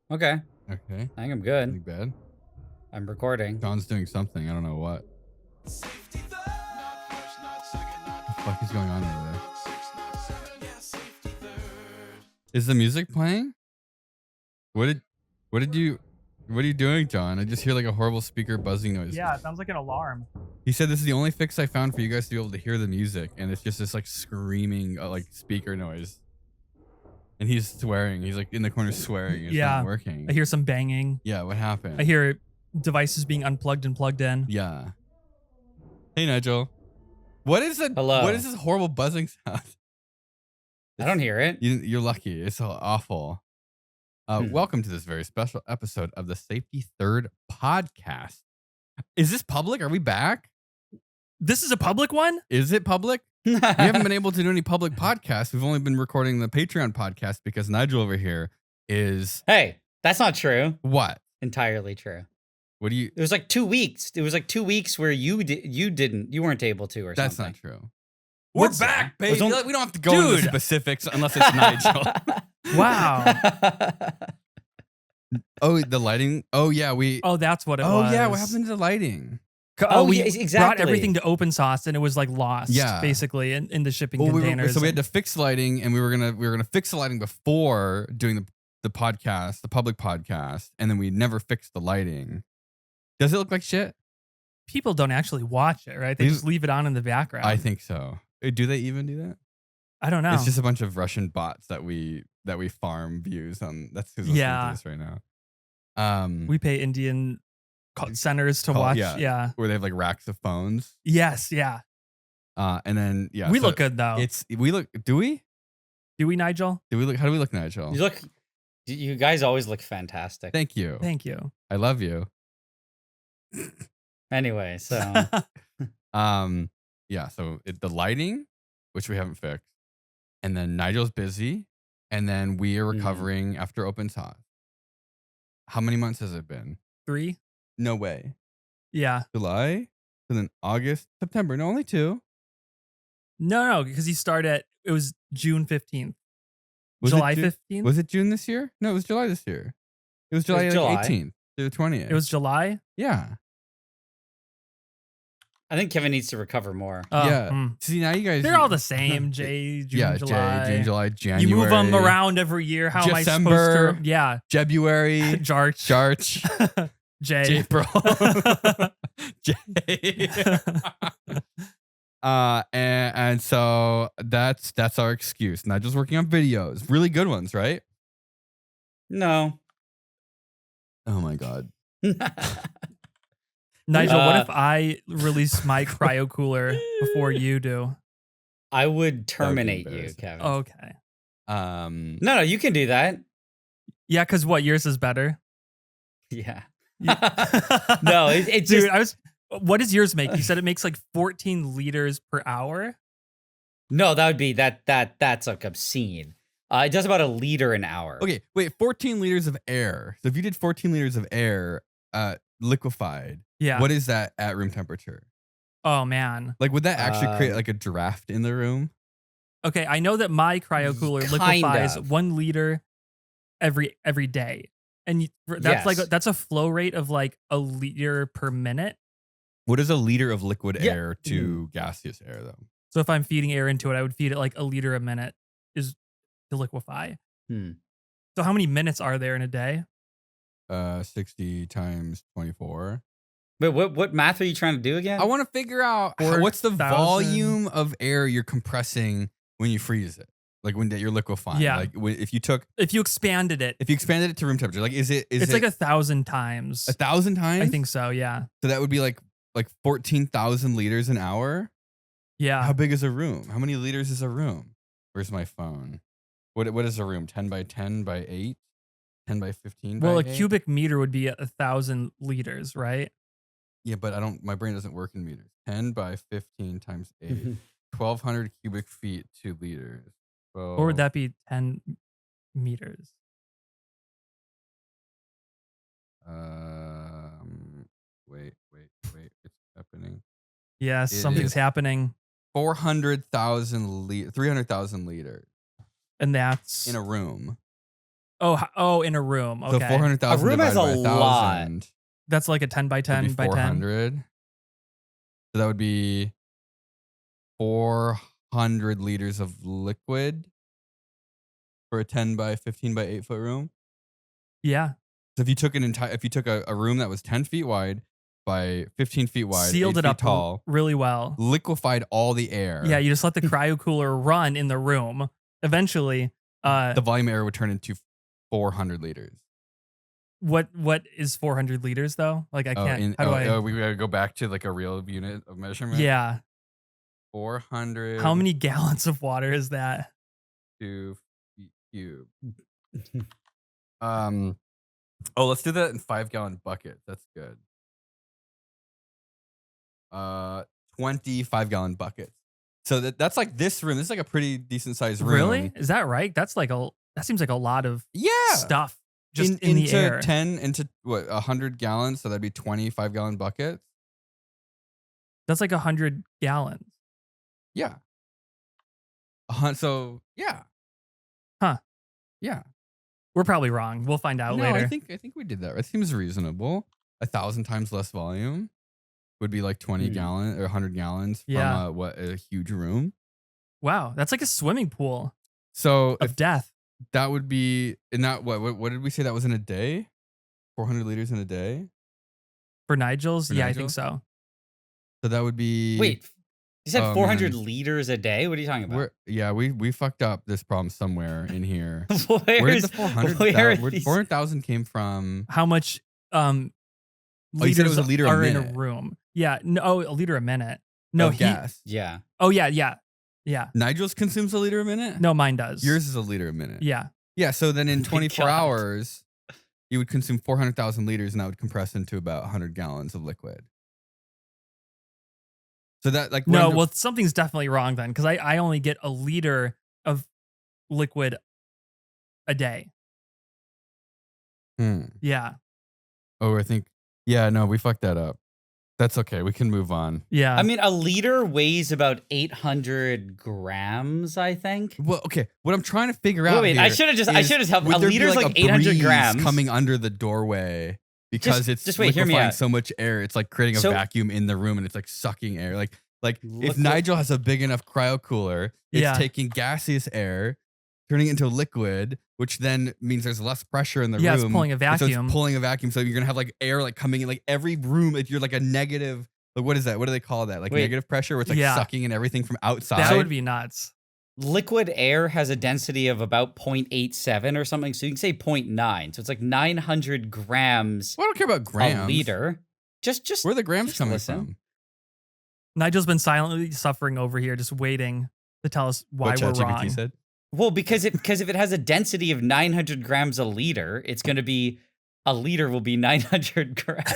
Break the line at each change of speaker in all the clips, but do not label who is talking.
Okay.
Okay.
I think I'm good.
Anything bad?
I'm recording.
John's doing something. I don't know what. What the fuck is going on over there? Is the music playing? What are you doing, John? I just hear like a horrible speaker buzzing noise.
Yeah, it sounds like an alarm.
He said this is the only fix I found for you guys to be able to hear the music, and it's just this like screaming like speaker noise. And he's swearing. He's like in the corner swearing. It's not working.
I hear some banging.
Yeah, what happened?
I hear devices being unplugged and plugged in.
Yeah. Hey, Nigel. What is it?
Hello.
What is this horrible buzzing sound?
I don't hear it.
You're lucky. It's so awful. Welcome to this very special episode of the Safety Third podcast. Is this public? Are we back?
This is a public one?
Is it public? We haven't been able to do any public podcasts. We've only been recording the Patreon podcast because Nigel over here is...
Hey, that's not true.
What?
Entirely true.
What do you...
It was like 2 weeks. It was like 2 weeks where you weren't able to or
That's
something.
not true.
We're
back, baby. We don't have to go
Dude.
into specifics unless it's Nigel.
Wow.
Oh, the lighting. Oh, yeah.
Oh, that's what it was.
Oh, yeah. What happened to the lighting?
We
yes, exactly.
brought everything to open source and it was like lost, basically, in the shipping containers.
So we had to fix lighting, and we were gonna fix the lighting before doing the podcast, the public podcast, and then we never fixed the lighting. Does it look like shit?
People don't actually watch it, right? They just leave it on in the background.
I think so. Do they even do that?
I don't know.
It's just a bunch of Russian bots that we farm views on. That's who's listening to this right now.
We pay Indian centers to watch. Yeah.
Where they have like racks of phones.
Yes. Yeah.
And then
we look good though.
Do we?
Do we, Nigel?
Do we look? How do we look, Nigel?
You guys always look fantastic.
Thank you.
Thank you.
I love you.
Anyway, so
yeah. So the lighting, which we haven't fixed, and then Nigel's busy, and then we are recovering after open sauce. How many months has it been?
3.
No way.
Yeah.
July, and then August, September. No, only 2.
No, because it was June 15th.
Was
July
it
15th?
Was it June this year? No, it was July this year. It was July 18th to the 20th.
It was July?
Yeah.
I think Kevin needs to recover more.
Yeah. See, now you guys...
They're all the same. June, July.
June, July, January.
You move them around every year. How
December,
am I supposed to... Yeah.
February.
Jarch. J.
April. J. And so that's our excuse. Nigel's working on videos. Really good ones, right?
No.
Oh my God.
Nigel, what if I release my cryo cooler before you do?
I would terminate you, Kevin.
Okay.
No, you can do that.
Yeah, because what? Yours is better?
Yeah. No, it's
Dude,
just...
what does yours make? You said it makes like 14 liters per hour?
No, that would be... That's like obscene. It does about 1 liter an hour.
Okay, wait, 14 liters of air. So if you did 14 liters of air liquefied, what is that at room temperature?
Oh, man.
Like, would that actually create like a draft in the room?
Okay, I know that my cryo cooler liquefies 1 liter every day. And that's a flow rate of like 1 liter per minute.
What is a liter of liquid air to gaseous air, though?
So if I'm feeding air into it, I would feed it like 1 liter a minute is to liquefy. So how many minutes are there in a day?
60 times 24.
But what math are you trying to do again?
I want to figure out what's the volume of air you're compressing when you freeze it. Like when you're liquefying.
Yeah.
Like if you expanded it to room temperature, like it's
like 1,000 times.
1,000 times?
I think so, yeah.
So that would be like 14,000 liters an hour?
Yeah.
How big is a room? How many liters is a room? Where's my phone? What is a room? 10 by 10 by 8? 10 by 15 by 8?
Well, a cubic meter would be 1,000 liters, right?
Yeah, but my brain doesn't work in meters. 10 by 15 times 8. 1,200 cubic feet to liters.
Or would that be 10 meters?
Wait. It's happening.
Yes, something's happening.
300,000 liters.
And that's
in a room.
Oh, in a room. Okay.
So 400,000
A room has
divided by
a lot.
1,000
That's like a 10 by
would
10
be
by 10.
400. So that would be 400 liters of liquid for a 10 by 15 by 8 foot room.
Yeah.
So if you took a room that was 10 feet wide by 15 feet wide,
Sealed
8
it
feet
up
tall,
really well.
liquefied all the air.
Yeah, you just let the cryo cooler run in the room. Eventually,
the volume of air would turn into 400 liters.
what is 400 liters though? Like I can't.
We gotta go back to like a real unit of measurement.
Yeah.
400.
How many gallons of water is that?
2 feet cubed. Let's do that in 5-gallon buckets. That's good. 25-gallon buckets. So that's like this room. This is like a pretty decent sized room.
Really? Is that right? That seems like a lot of stuff just in the air.
10 into what 100 gallons. So that'd be 25-gallon buckets.
That's like 100 gallons.
Yeah. So yeah.
Huh.
Yeah.
We're probably wrong. We'll find out later.
I think we did that. It seems reasonable. 1,000 times less volume would be like 20 gallons or 100 gallons from a huge room.
Wow, that's like a swimming pool.
So
of death.
That would be in that what did we say that was in a day? 400 liters in a day?
For Nigel's? I think so.
So that would be
Wait. You said 400 liters a day? What are you talking about?
We fucked up this problem somewhere in here.
Where
did the 400,000 400,000 came from?
How much
you said it was a liter a minute.
In a room. Yeah. No, a liter a minute. No,
gas.
Yeah.
Oh yeah.
Nigel's consumes a liter a minute?
No, mine does.
Yours is a liter a minute.
Yeah.
Yeah, so then in 24 hours, you would consume 400,000 liters and that would compress into about 100 gallons of liquid. So that like
something's definitely wrong then because I only get a liter of liquid a day. Yeah.
Oh, I think we fucked that up. That's okay. We can move on.
Yeah.
I mean, a liter weighs about 800 grams, I think.
Well, okay. What I'm trying to figure out.
Wait, I should have helped. A liter's like 800 grams
coming under the doorway. Because it's liquefying so much air, it's like creating a vacuum in the room, and it's like sucking air. Like if Nigel has a big enough cryo cooler, it's taking gaseous air, turning it into liquid, which then means there's less pressure in the room.
Yeah, it's pulling a vacuum.
So it's pulling a vacuum, so you're gonna have like air like coming in, like every room. If you're like a negative, like what is that? What do they call that? Like negative pressure, where it's like sucking in everything from outside.
That would be nuts.
Liquid air has a density of about 0.87 or something, so you can say 0.9. So it's like 900 grams.
Well, I don't care about grams.
A liter. Just
where are the grams coming from?
Nigel's been silently suffering over here, just waiting to tell us why we're wrong.
Said?
Well, because if it has a density of 900 grams a liter, it's going to be a liter will be 900 grams.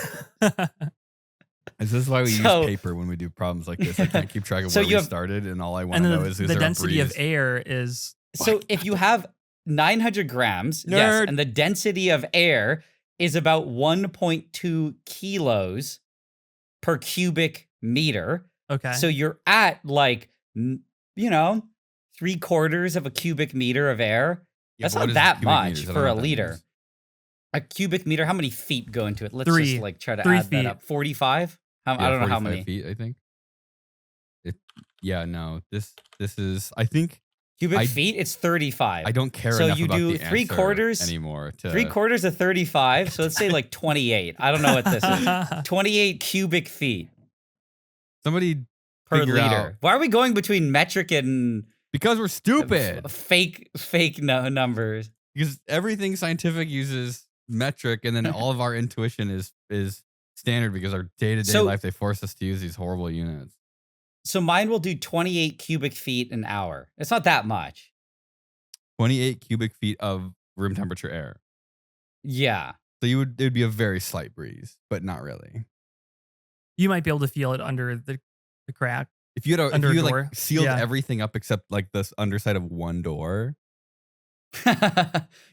Is this why we use paper when we do problems like this? I can't keep track of where we started, and all I want to know is
the density of air is.
So if you have 900 grams, yes, and the density of air is about 1.2 kilos per cubic meter.
Okay.
So you're at like, 3/4 of a cubic meter of air. That's not that much for a liter. A cubic meter, how many feet go into it? Let's just like try to add that up. 45? I don't know how many.
Feet, I think. This is, I think.
Cubic feet, it's 35.
I don't care enough about the answer anymore.
3/4 of 35, so let's say like 28. I don't know what this is. 28 cubic feet.
Somebody
per liter. Why are we going between metric and...
Because we're stupid.
Fake numbers.
Because everything scientific uses metric, and then all of our intuition is standard because our day-to-day life, they force us to use these horrible units.
So mine will do 28 cubic feet an hour. It's not that much.
28 cubic feet of room temperature air.
Yeah.
So it would be a very slight breeze, but not really.
You might be able to feel it under the crack.
If you had like sealed everything up except like the underside of one door.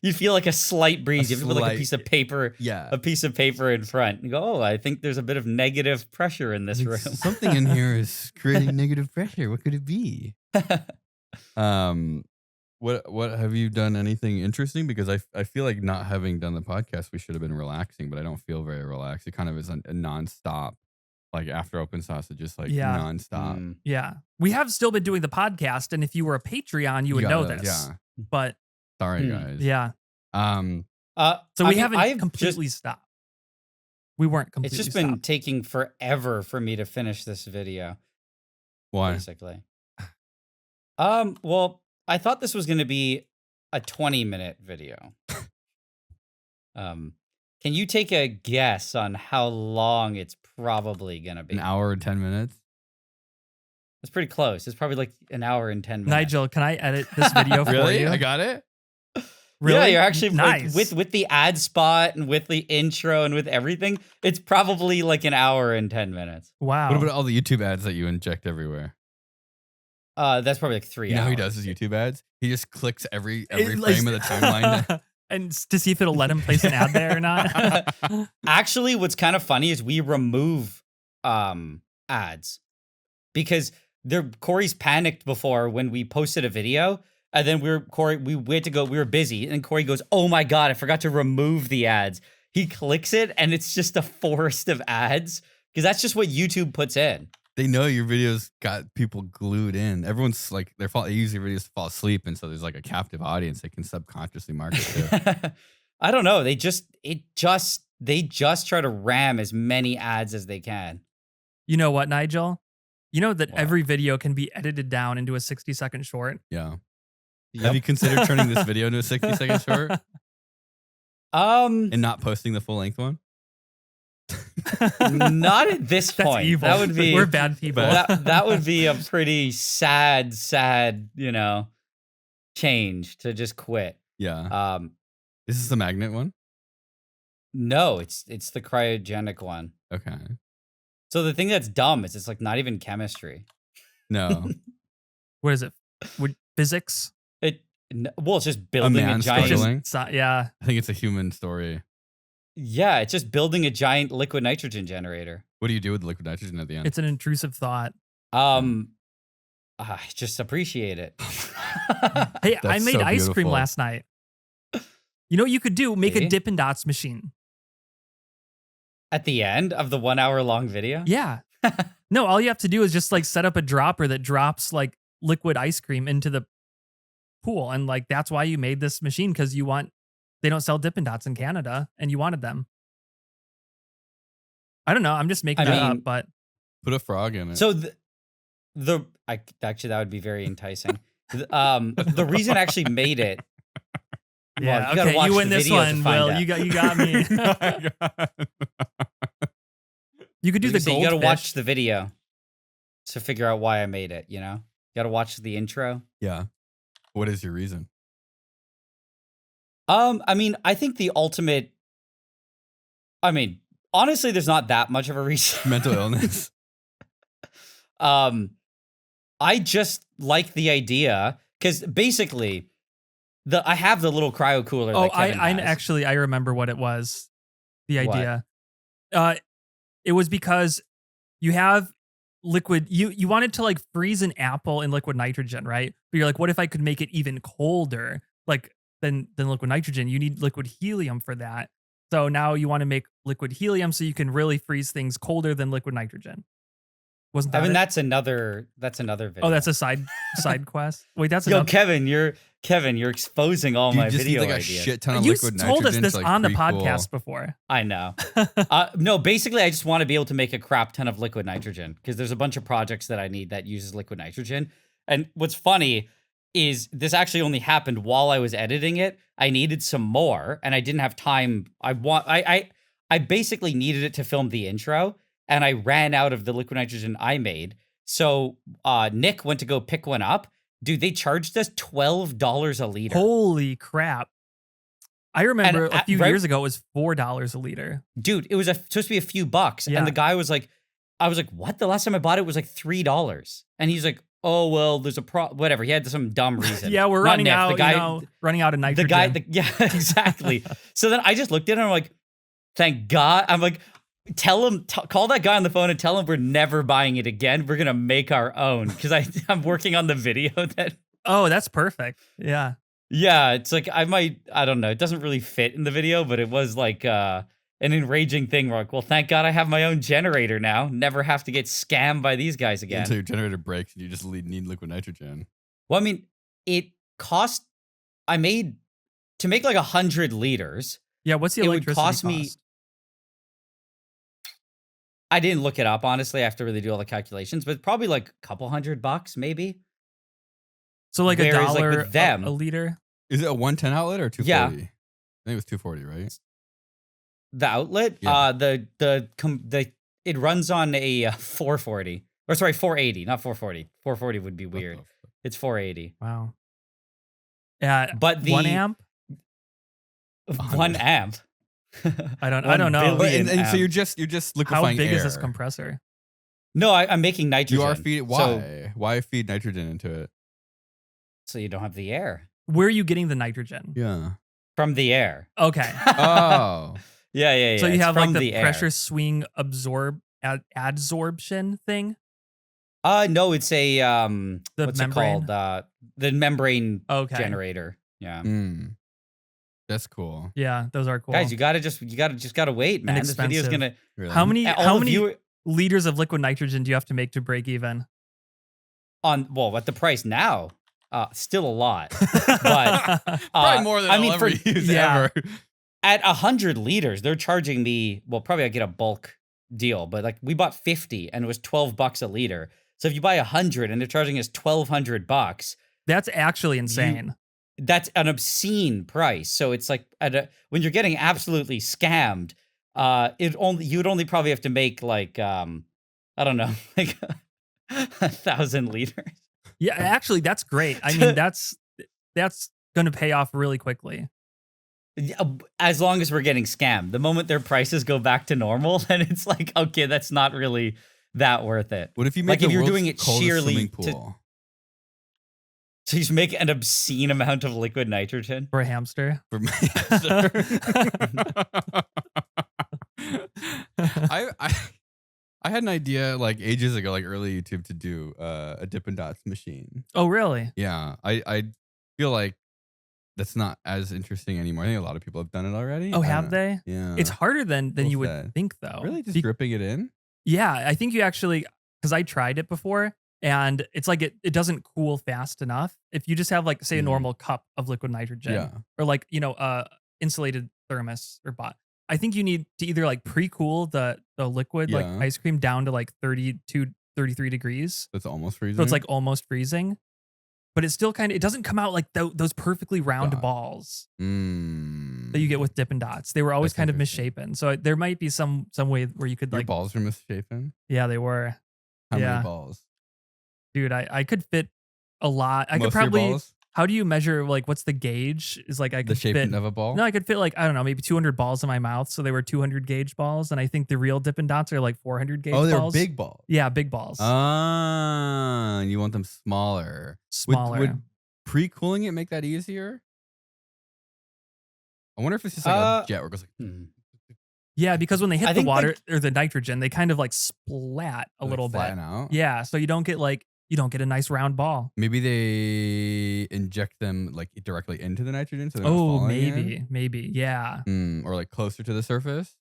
You feel like a slight breeze. You have to put like a piece of paper, a piece of paper in front. You go, I think there's a bit of negative pressure in this room.
Something in here is creating negative pressure. What could it be? What have you done anything interesting? Because I feel like not having done the podcast, we should have been relaxing, but I don't feel very relaxed. It kind of is a nonstop. Like after open sauce, it's just like nonstop.
Yeah. We have still been doing the podcast, and if you were a Patreon, you would know this.
Yeah.
But
sorry guys.
Yeah. So we haven't completely stopped. We weren't completely
It's just been taking forever for me to finish this video.
Why?
Basically. Well, I thought this was going to be a 20-minute video. Can you take a guess on how long it's probably going to be?
An hour and 10 minutes?
That's pretty close. It's probably like an hour and 10 minutes.
Nigel, can I edit this video for
really?
you?
I got it?
Really? Yeah, you're actually
nice.
Like, with the ad spot and with the intro and with everything, it's probably like an hour and 10 minutes.
Wow.
What about all the YouTube ads that you inject everywhere?
That's probably like 3 hours.
You know how he does his YouTube ads? He just clicks every frame of the timeline.
And to see if it'll let him place an ad there or not.
Actually, what's kind of funny is we remove ads because Corey's panicked before when we posted a video, and then we were busy, and Corey goes, "Oh my God, I forgot to remove the ads." He clicks it, and it's just a forest of ads because that's just what YouTube puts in.
They know your videos got people glued in. Everyone's like, they use your videos to fall asleep, and so there's like a captive audience they can subconsciously market to.
I don't know. They just try to ram as many ads as they can.
You know what, Nigel? You know that every video can be edited down into a 60-second short?
Yeah. Yep. Have you considered turning this video into a 60-second short? And not posting the full-length one?
Not at this point.
Evil.
That would be
we're bad people.
That would be a pretty sad, change to just quit.
Yeah. Is this the magnet one?
No, it's the cryogenic one.
Okay.
So the thing that's dumb is it's like not even chemistry.
No.
What is it? Physics?
It's just building a giant.
Yeah.
I think it's a human story.
Yeah, it's just building a giant liquid nitrogen generator.
What do you do with the liquid nitrogen at the end?
It's an intrusive thought.
I just appreciate it.
Hey, I made ice cream last night. You know what you could do? Make a Dippin' Dots machine.
At the end of the 1 hour long video?
Yeah. No, all you have to do is just like set up a dropper that drops like liquid ice cream into the pool. And like, that's why you made this machine, because they don't sell Dippin' Dots in Canada and you wanted them. I don't know. I'm just making that up, but.
Put a frog in it.
So actually, that would be very enticing. The reason I actually made it.
Yeah, well, okay, you win this one, Will. You got me. You could do the goldfish.
You got to watch the video to figure out why I made it, you know? You got to watch the intro.
Yeah. What is your reason?
I mean, I think the ultimate... I mean, honestly, there's not that much of a reason.
Mental illness.
I just like the idea, because basically... I have the little cryo cooler.
Oh, I remember what it was. The idea. It was because you have liquid. You wanted to like freeze an apple in liquid nitrogen, right? But you're like, what if I could make it even colder, like than liquid nitrogen? You need liquid helium for that. So now you want to make liquid helium so you can really freeze things colder than liquid nitrogen. Wasn't that?
I mean, that's another video.
Oh, that's a side quest. Wait, that's
Yo, Kevin, you're exposing all my video
need, like,
ideas.
A shit ton of liquid nitrogen.
You told us this
like
on the podcast before.
I know. No, basically, I just want to be able to make a crap ton of liquid nitrogen because there's a bunch of projects that I need that uses liquid nitrogen. And what's funny is this actually only happened while I was editing it. I needed some more, and I didn't have time. I basically needed it to film the intro. And I ran out of the liquid nitrogen I made. So Nick went to go pick one up. Dude, they charged us $12 a liter.
Holy crap. I remember a few years ago, it was $4 a liter.
Dude, it was supposed to be a few bucks. Yeah. And the guy was like, I was like, what? The last time I bought it was like $3. And he's like, oh, well, there's whatever. He had some dumb reason.
Yeah, we're running out, running out of nitrogen.
Yeah, exactly. So then I just looked at him and I'm like, thank God. I'm like, tell him, call that guy on the phone and tell him we're never buying it again. We're going to make our own. Because I'm working on the video that
Oh, that's perfect. Yeah.
Yeah, it's like I don't know. It doesn't really fit in the video, but it was like an enraging thing where like, well, thank God I have my own generator now. Never have to get scammed by these guys again.
Until your generator breaks and you just need liquid nitrogen.
Well, I mean, it cost, to make like 100 liters.
Yeah, what's the electricity cost?
I didn't look it up, honestly. I have to really do all the calculations, but probably like a couple $100 maybe.
So like $1 like with them, a liter?
Is it a 110 outlet or 240?
Yeah.
I think it was 240, right?
The outlet? Yeah. It runs on a 440. Or sorry, 480, not 440. 440 would be weird. It's 480.
Wow.
But the
1 amp?
1 amp.
I don't know.
And so you're just liquefying
How big
air.
is this compressor?
No, I'm making nitrogen.
You are feeding. Why? Why feed nitrogen into it?
So you don't have the air.
Where are you getting the nitrogen?
Yeah.
From the air.
Okay.
Oh.
Yeah.
So you have like the pressure swing adsorption thing?
No, it's a what's
membrane?
it called? The membrane generator. Yeah.
That's cool.
Yeah, those are cool.
Guys, you gotta wait, man. This video's gonna
really? How many liters of liquid nitrogen do you have to make to break even?
At the price now? Still a lot. But
probably more than I'll ever use ever.
At 100 liters, they're charging me, well, probably I get a bulk deal, but like we bought 50 and it was $12 a liter. So if you buy 100 and they're charging us $1,200,
that's actually insane.
That's an obscene price. So it's like when you're getting absolutely scammed, you'd only probably have to make like I don't know, like 1,000 liters.
Yeah, actually, that's great. I mean, that's going to pay off really quickly.
As long as we're getting scammed. The moment their prices go back to normal, then it's like, okay, that's not really that worth it.
What if you make
if you're doing it sheerly so you just make an obscene amount of liquid nitrogen
for a hamster?
For my hamster. I had an idea like ages ago, like early YouTube, to do a Dippin' Dots machine.
Oh, really?
Yeah. I feel like that's not as interesting anymore. I think a lot of people have done it already.
Oh, have they?
Yeah.
It's harder than you would think, though.
Really? Just dripping it in?
Yeah. I think you actually, because I tried it before, and it's like it doesn't cool fast enough. If you just have like, say, a normal cup of liquid nitrogen, or like, insulated thermos or bot. I think you need to either like pre-cool the liquid, like ice cream, down to like 32, 33 degrees.
That's almost freezing.
So it's like almost freezing. But it's still it doesn't come out like those perfectly round balls that you get with Dippin' Dots. They were always kind of misshapen. So there might be some way where you could
Your balls are misshapen?
Yeah, they were.
How many balls?
Dude, I could fit a lot. I
Most
could probably.
Of your balls?
How do you measure, like, what's the gauge? Is like I could
the shape
fit,
of a ball?
No, I could fit like, I don't know, maybe 200 balls in my mouth. So they were 200 gauge balls. And I think the real Dippin' Dots are like 400 gauge balls.
Oh, they're big balls.
Yeah, big balls.
Ah, you want them smaller. Would pre-cooling it make that easier? I wonder if it's just like a jet where it goes like...
Yeah, because when they hit the water or the nitrogen, they kind of like splat a little bit.
Out?
Yeah, so you don't get a nice round ball.
Maybe they inject them like directly into the nitrogen. So
maybe, yeah.
Or like closer to the surface.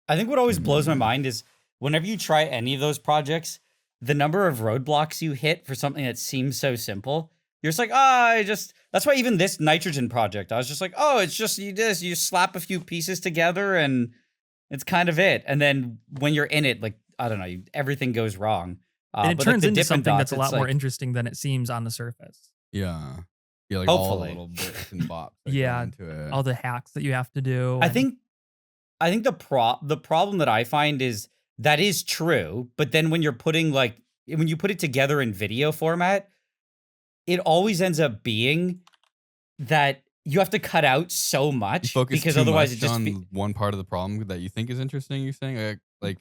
I think what always blows my mind is whenever you try any of those projects, the number of roadblocks you hit for something that seems so simple. You're just like, that's why even this nitrogen project, I was just like, it's just you slap a few pieces together and it's kind of it. And then when you're in it, like, I don't know, everything goes wrong.
And it turns into something that's a lot more interesting than it seems on the surface.
Yeah. Yeah, like
hopefully.
All the little bits and bops.
Yeah,
into it.
All the hacks that you have to do.
I think the problem that I find is that is true, but then when you put it together in video format, it always ends up being that you have to cut out so much because otherwise it just
on one part of the problem that you think is interesting. You're saying like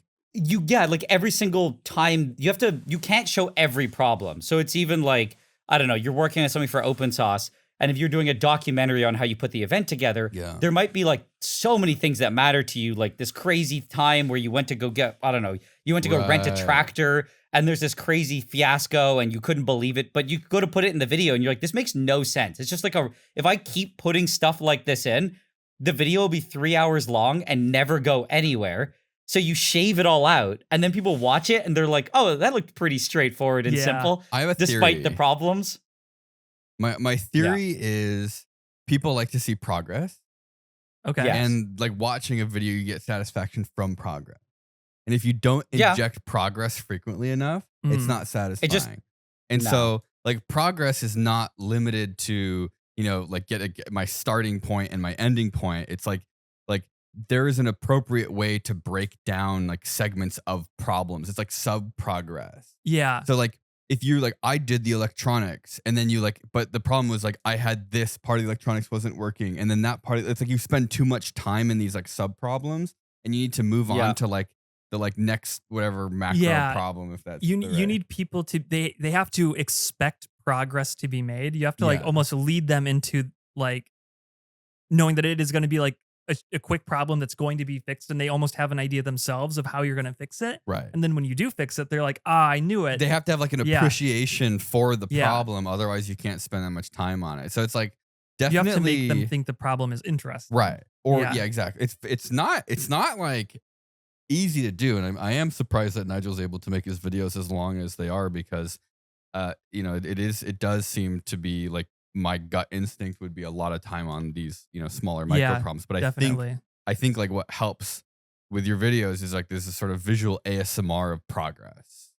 every single time you can't show every problem. So it's even like, I don't know, you're working on something for open source, and if you're doing a documentary on how you put the event together, there might be like so many things that matter to you, like this crazy time where you went to go get, I don't know, you went to go rent a tractor and there's this crazy fiasco and you couldn't believe it, but you go to put it in the video and you're like, this makes no sense. It's just like if I keep putting stuff like this in, the video will be 3 hours long and never go anywhere. So you shave it all out and then people watch it and they're like, oh, that looked pretty straightforward and simple.
I have a
despite
theory.
the problems.
My theory is people like to see progress.
Okay.
Yes.
And like watching a video, you get satisfaction from progress. And if you don't inject progress frequently enough, it's not satisfying. So like progress is not limited to, you know, like get my starting point and my ending point. It's like there is an appropriate way to break down like segments of problems. It's like sub progress.
Yeah.
So like if you like, I did the electronics and then you like, but the problem was like, I had this part of the electronics wasn't working. And then that part, it's like you spend too much time in these like sub problems and you need to move on to like the like next whatever macro problem. If that's
you need people to, they have to expect progress to be made. You have to like almost lead them into like knowing that it is going to be like a quick problem that's going to be fixed, and they almost have an idea themselves of how you're going to fix it.
Right.
And then when you do fix it, they're like, I knew it.
They have to have like an appreciation for the problem. Otherwise you can't spend that much time on it. So it's like definitely
you have to make them think the problem is interesting.
Right. Or exactly. It's not like easy to do. And I am surprised that Nigel's able to make his videos as long as they are, because you know, it does seem to be like, my gut instinct would be a lot of time on these, you know, smaller micro problems. But I think like what helps with your videos is like this is sort of visual ASMR of progress,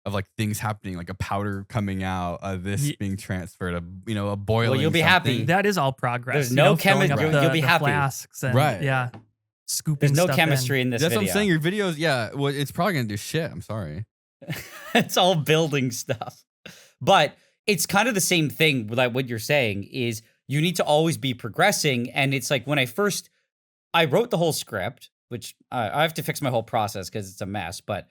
of like things happening, like a powder coming out, this being transferred, a boiling.
Well, you'll be happy.
That is all progress.
There's no chemistry. You'll be happy.
Flasks and,
right.
Scooping.
There's no chemistry in this
That's
video.
what I'm saying. Your videos, well, it's probably gonna do shit. I'm sorry.
It's all building stuff, but it's kind of the same thing with like what you're saying is you need to always be progressing. And it's like when I wrote the whole script, which I have to fix my whole process because it's a mess, but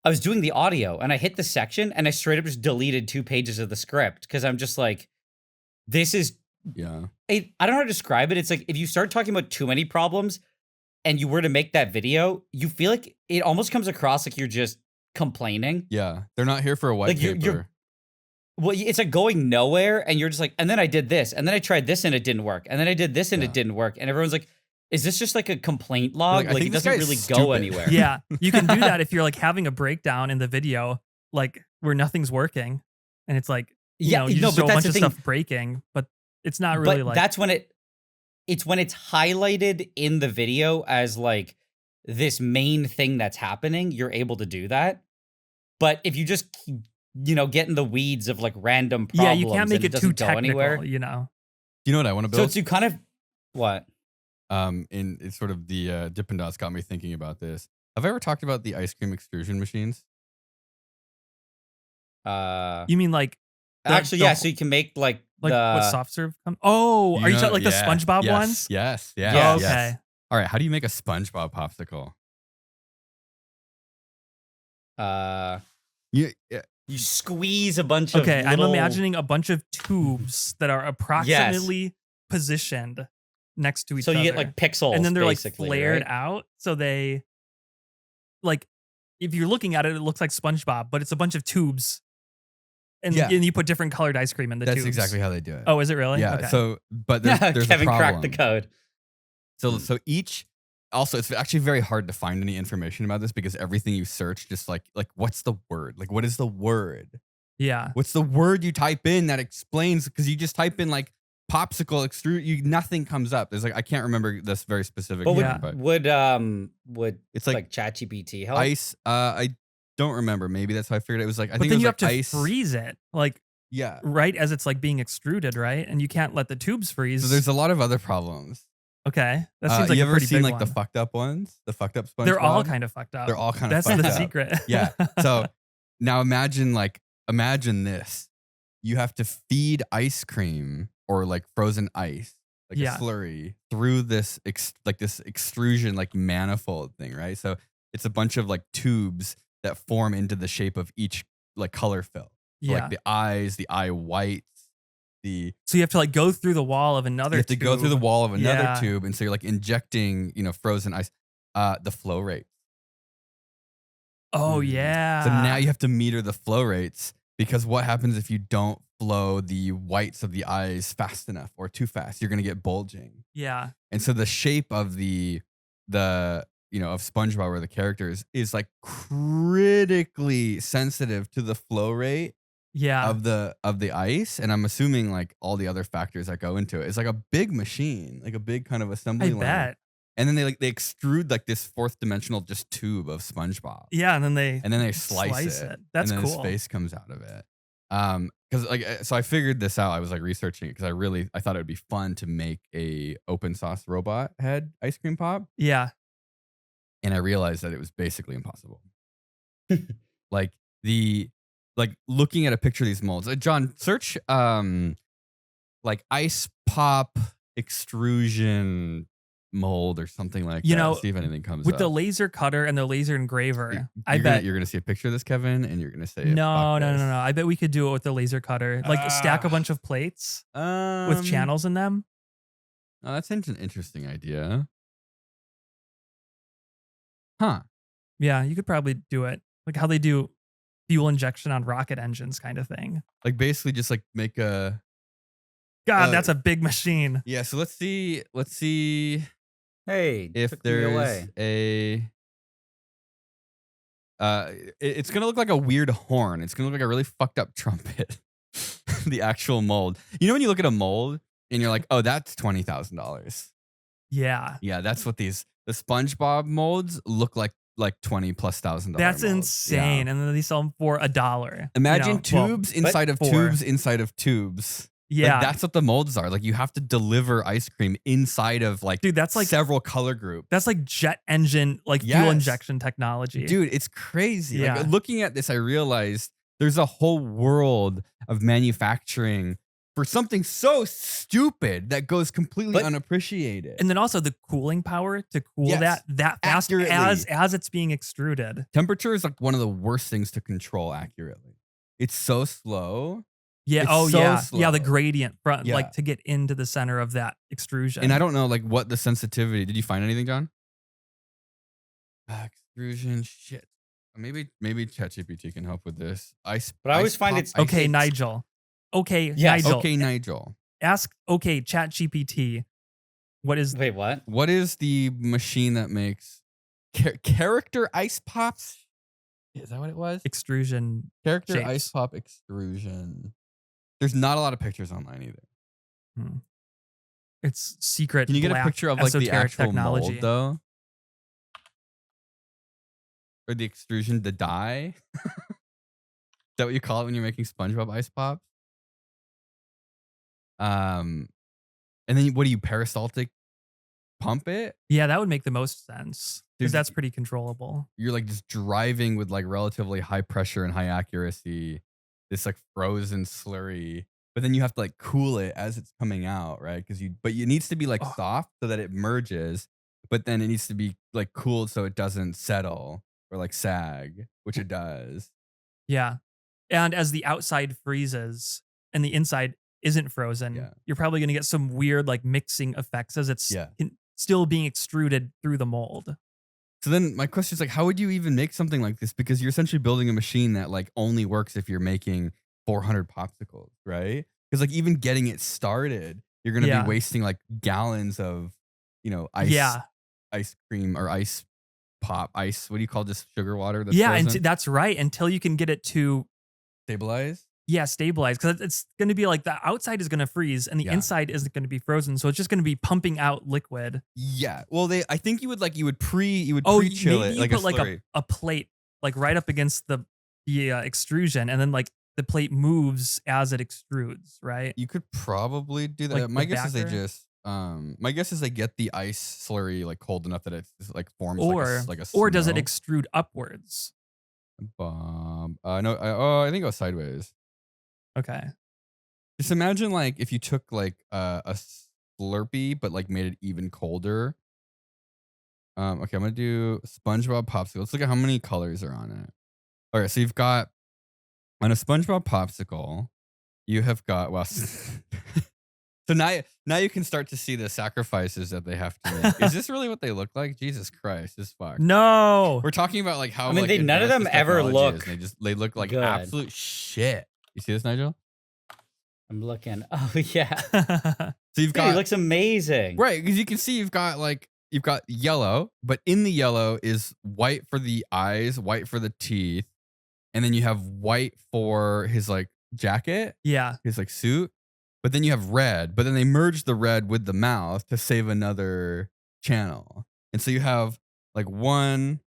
I was doing the audio and I hit the section and I straight up just deleted 2 pages of the script because I'm just like, this is, I don't know how to describe it. It's like if you start talking about too many problems and you were to make that video, you feel like it almost comes across like you're just complaining.
Yeah. They're not here for a white paper.
Well, it's like going nowhere, and you're just like, and then I did this, and then I tried this, and it didn't work, and then I did this, and it didn't work, and everyone's like, is this just like a complaint log? Like it doesn't really go anywhere.
Yeah, you can do that if you're like having a breakdown in the video, like where nothing's working, and it's like, you just show a bunch of stuff breaking, but it's not really like.
That's when it's when it's highlighted in the video as like this main thing that's happening, you're able to do that. But if you just get in the weeds of like random problems.
You can't make it too technical,
anywhere.
You know
what I want to build?
So it's you kind of what?
It's sort of the Dippin' Dots got me thinking about this. Have I ever talked about the ice cream extrusion machines?
You mean like
actually, so you can make like
what soft serve? Are you talking like the SpongeBob ones?
Yes.
Oh, okay.
All right. How do you make a SpongeBob popsicle?
You squeeze a bunch of
I'm imagining a bunch of tubes that are approximately positioned next to each other.
So you get like pixels,
and then they're like flared out. So they like, if you're looking at it, it looks like SpongeBob, but it's a bunch of tubes. And you put different colored ice cream in the tubes.
That's exactly how they do it.
Oh, is it really?
Yeah.
Okay.
So, but there's
Kevin
a problem.
cracked the code.
So each. Also, it's actually very hard to find any information about this because everything you search, just like what's the word? Like, what is the word?
Yeah.
What's the word you type in that explains? Because you just type in like popsicle extrude, nothing comes up. There's like, I can't remember this very specific.
But would it's like ChatGPT help?
Ice. I don't remember. Maybe that's how I figured it was like. I
think
it was
you
like
have to
ice.
freeze it, like right as it's like being extruded, right? And you can't let the tubes freeze.
So there's a lot of other problems.
Okay, that seems like
you
a
ever
pretty
seen
big
like
one.
the fucked up ones? The fucked up SpongeBob?
They're all kind of fucked up.
They're all kind of
That's
fucked up.
That's the secret.
Yeah. So now imagine this. You have to feed ice cream or like frozen ice, like a slurry, through this this extrusion like manifold thing, right? So it's a bunch of like tubes that form into the shape of each like color fill. So, like the eyes, the eye whites.
So you have to like go through the wall of another
You have to
tube.
go through the wall of another tube. And so you're like injecting, frozen ice. The flow rate.
Oh yeah.
So now you have to meter the flow rates, because what happens if you don't flow the whites of the eyes fast enough or too fast? You're gonna get bulging.
Yeah.
And so the shape of the of SpongeBob or the characters is like critically sensitive to the flow rate of the ice. And I'm assuming like all the other factors that go into it. It's like a big machine, like a big kind of assembly line.
Bet.
And then they extrude like this fourth dimensional just tube of SpongeBob.
Yeah, and then they
slice it.
That's
and then
cool.
His face comes out of it. Because so I figured this out. I was like researching it because I thought it would be fun to make a open sauce robot head ice cream pop.
Yeah.
And I realized that it was basically impossible. like looking at a picture of these molds. John, search like ice pop extrusion mold or something like that. See if anything comes
with
up.
The laser cutter and the laser engraver. I bet
you're gonna see a picture of this, Kevin, and you're gonna say
no. I bet we could do it with the laser cutter. Like stack a bunch of plates with channels in them.
Oh, that's an interesting idea. Huh.
Yeah, you could probably do it. Like how they do fuel injection on rocket engines kind of thing.
Like basically just like make a
God, that's a big machine.
Yeah, so let's see
Hey,
if there's it's gonna look like a weird horn. It's gonna look like a really fucked up trumpet. The actual mold. You know when you look at a mold and you're like, oh, that's $20,000.
Yeah.
Yeah, that's what the SpongeBob molds look like $20,000+.
That's
molds.
insane. Yeah. And then they sell them for $1.
Imagine tubes inside of tubes inside of tubes.
Yeah.
Like, that's what the molds are. Like you have to deliver ice cream inside of
dude, that's like
several color groups.
That's like jet engine, like fuel injection technology.
Dude, it's crazy.
Yeah.
Like looking at this, I realized there's a whole world of manufacturing for something so stupid that goes completely unappreciated.
And then also the cooling power to cool that fast as it's being extruded.
Temperature is like one of the worst things to control accurately. It's so slow.
Yeah. Slow. Yeah. The gradient front, like to get into the center of that extrusion.
And I don't know like what the sensitivity. Did you find anything, John? Extrusion shit. Maybe ChatGPT can help with this.
But I always find it's
okay, Nigel. Okay,
yes.
Nigel.
Okay, Nigel.
Ask ChatGPT. What is?
Wait, what?
What is the machine that makes character ice pops? Is that what it was?
Extrusion.
Character
shapes.
ice pop extrusion. There's not a lot of pictures online either.
It's secret.
Can you get a picture of like the actual technology mold though? Or the extrusion, the dye? Is that what you call it when you're making SpongeBob ice pops? And then what do you peristaltic pump it?
Yeah, that would make the most sense because that's pretty controllable.
You're like just driving with like relatively high pressure and high accuracy, this like frozen slurry, but then you have to like cool it as it's coming out, right? But it needs to be like soft so that it merges, but then it needs to be like cooled so it doesn't settle or like sag, which it does.
Yeah, and as the outside freezes and the inside isn't frozen, you're probably going to get some weird like mixing effects as it's still being extruded through the mold.
So then my question is like, how would you even make something like this? Because you're essentially building a machine that like only works if you're making 400 popsicles, right? Because like even getting it started, you're going to be wasting like gallons of, ice cream or ice pop, ice. What do you call this? Sugar water?
That's that's right. Until you can get it to
stabilize.
Yeah, stabilize, because it's going to be like the outside is going to freeze and the inside isn't going to be frozen, so it's just going to be pumping out liquid.
Yeah, well, I think you would pre-chill it, like
put like a plate like right up against the extrusion, and then like the plate moves as it extrudes, right?
You could probably do that.
Like
my guess is they get the ice slurry like cold enough that it's like forms like a
or does it extrude upwards?
No, I think it goes sideways.
Okay.
Just imagine like if you took like a Slurpee but like made it even colder. Okay, I'm gonna do SpongeBob popsicle. Let's look at how many colors are on it. All right, so you've got on a SpongeBob popsicle, you have got So now you can start to see the sacrifices that they have to make. Is this really what they look like? Jesus Christ, this fuck.
No.
We're talking about like how
I mean, none of them ever look.
They look like
good.
absolute shit. You see this, Nigel?
I'm looking. Oh yeah.
So you've got.
Dude, he looks amazing.
Right, because you can see you've got yellow, but in the yellow is white for the eyes, white for the teeth, and then you have white for his like jacket.
Yeah.
His like suit. But then you have red, but then they merge the red with the mouth to save another channel. And so you have like 1,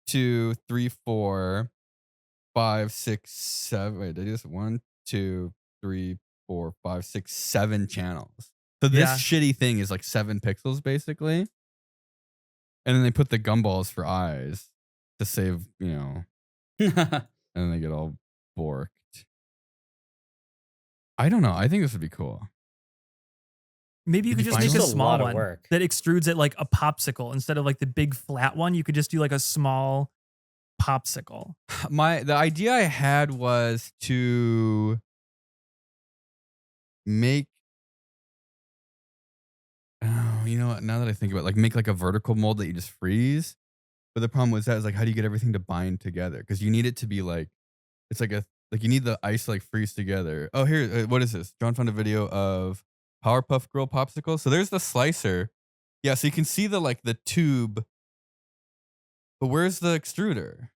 2, 3, 4, 5, 6, 7. Wait, did I do this? 1, 2, 3, 4, 5, 6, 7 channels. So this shitty thing is like 7 pixels basically. And then they put the gumballs for eyes to save, and then they get all borked. I don't know. I think this would be cool.
Maybe you could just make a small one that extrudes it like a popsicle instead of like the big flat one. You could just do like a small popsicle.
The idea I had was to make. Oh, you know what? Now that I think about it, like make like a vertical mold that you just freeze. But the problem with that is like, how do you get everything to bind together? Because you need it to be like, it's like you need the ice to like freeze together. Oh, here, what is this? John found a video of Powerpuff Girl popsicle. So there's the slicer. Yeah, so you can see the tube. But where's the extruder?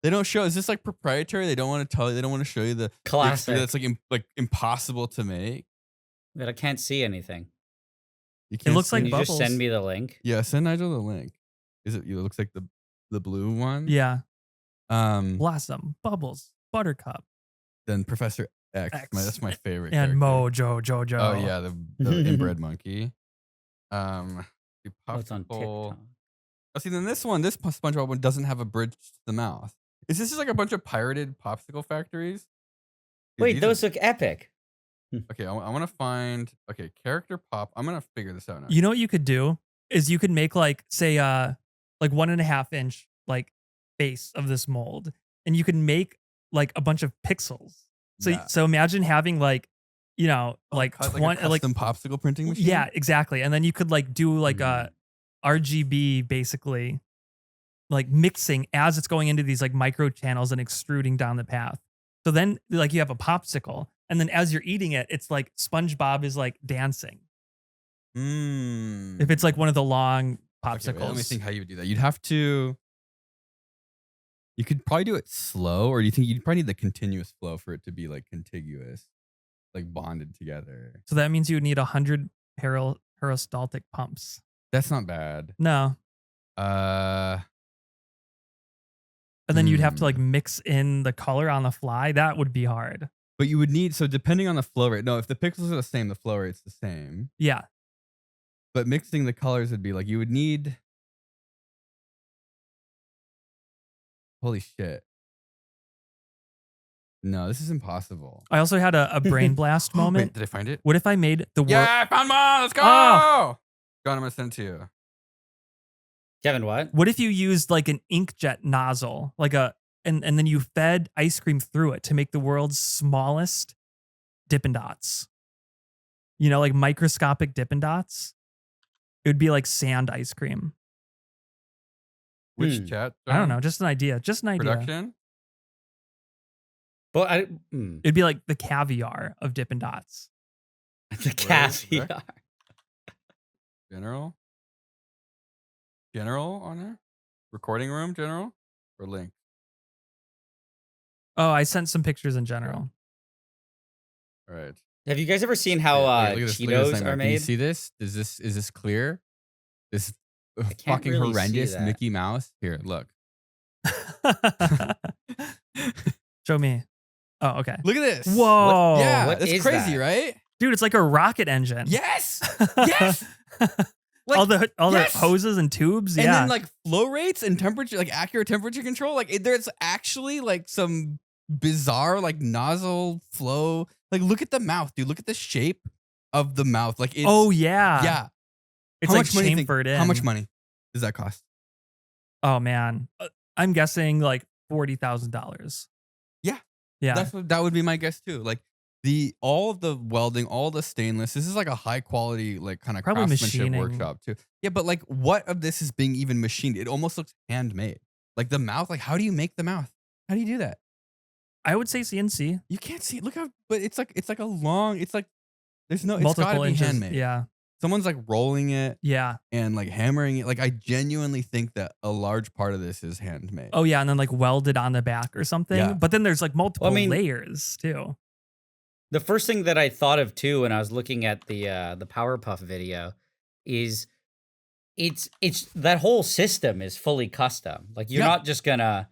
They don't show. Is this like proprietary? They don't want to tell you. They don't want to show you the
classic.
That's like impossible to make.
But I can't see anything.
It looks like bubbles.
You just send me the link.
Yeah, send Nigel the link. It looks like the blue one.
Yeah. Blossom, Bubbles, Buttercup.
Then Professor X. That's my favorite.
And
character.
Jojo.
Oh yeah, the inbred monkey.
It's on TikTok.
Oh, see, then this SpongeBob one doesn't have a bridge to the mouth. Is this just like a bunch of pirated popsicle factories?
Dude, wait, those look epic.
Okay, I want to find character pop. I'm gonna figure this out now.
You know what you could do is you could make like say like 1.5 inch like base of this mold, and you can make like a bunch of pixels. So imagine having like like 20
like custom popsicle printing machine.
Yeah, exactly. And then you could like do like a RGB basically, like mixing as it's going into these like micro channels and extruding down the path. So then like you have a popsicle, and then as you're eating it, it's like SpongeBob is like dancing. If it's like one of the long popsicles.
Okay, let me think how you would do that. You could probably do it slow, or do you think you'd probably need the continuous flow for it to be like contiguous, like bonded together?
So that means you would need 100 peristaltic pumps.
That's not bad.
No. And then you'd have to like mix in the color on the fly. That would be hard.
But you would need, so depending on the flow rate. No, if the pixels are the same, the flow rate's the same.
Yeah.
But mixing the colors would be like, you would need. Holy shit. No, this is impossible.
I also had a brain blast moment.
Wait, did I find it?
What if I made the world?
Yeah, I found one. Let's go. Oh. John, I'm going to send it to you.
Kevin, what?
What if you used like an inkjet nozzle, like and then you fed ice cream through it to make the world's smallest Dippin' Dots? Like microscopic Dippin' Dots. It would be like sand ice cream.
Which chat?
I don't know. Just an idea.
Production?
Well,
it'd be like the caviar of Dippin' Dots.
The caviar.
General on there? Recording room, general? Or link?
Oh, I sent some pictures in general.
All right.
Have you guys ever seen how Cheetos are made?
Can you see this? Is this clear? This fucking
really
horrendous Mickey Mouse. Here, look.
Show me. Oh, okay.
Look at this.
Whoa.
That's crazy, right?
Dude, it's like a rocket engine.
Yes. Yes.
Like, all the hoses and tubes.
And then like flow rates and temperature, like accurate temperature control. Like there's actually like some bizarre like nozzle flow. Like look at the mouth, dude. Look at the shape of the mouth. Like it's, yeah.
It's like chamfered in.
How much money does that cost?
Oh man, I'm guessing like $40,000.
Yeah.
Yeah.
That would be my guess too. Like all of the welding, all the stainless, this is like a high quality, like kind of
Probably
craftsmanship
machining.
workshop too. Yeah, but like what of this is being even machined? It almost looks handmade. Like the mouth, like how do you make the mouth? How do you do that?
I would say CNC.
You can't see it. Look how, but it's like a long, it's like there's no, it's gotta
Multiple
be
inches.
handmade.
Yeah.
Someone's like rolling it
Yeah.
and like hammering it. Like I genuinely think that a large part of this is handmade.
Oh yeah, and then like welded on the back or something.
Yeah.
But then there's like multiple
Well, I mean,
layers too.
The first thing that I thought of too when I was looking at the Powerpuff video is it's that whole system is fully custom. Like you're
Yeah.
not just gonna.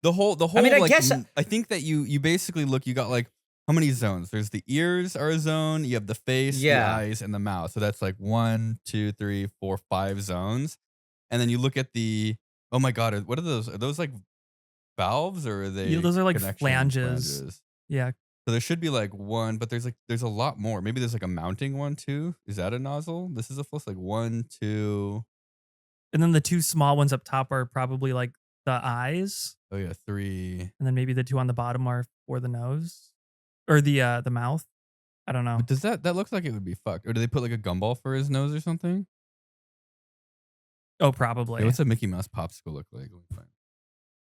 The whole.
I mean, I
like,
guess
I think that you basically look. You got like how many zones? There's the ears are a zone. You have the face, the eyes, and the mouth. So that's like 1, 2, 3, 4, 5 zones. And then you look at the. Oh my god! What are those? Are those like valves or are they?
Yeah, those are like
connection
flanges. Yeah.
So there should be like one, but there's a lot more. Maybe there's like a mounting one too. Is that a nozzle? This is a full, like 1, 2.
And then the 2 small ones up top are probably like the eyes.
Oh yeah, 3.
And then maybe the 2 on the bottom are for the nose or the mouth. I don't know.
But does that looks like it would be fucked? Or do they put like a gumball for his nose or something?
Oh, probably.
Yeah, what's a Mickey Mouse popsicle look like? Let me find.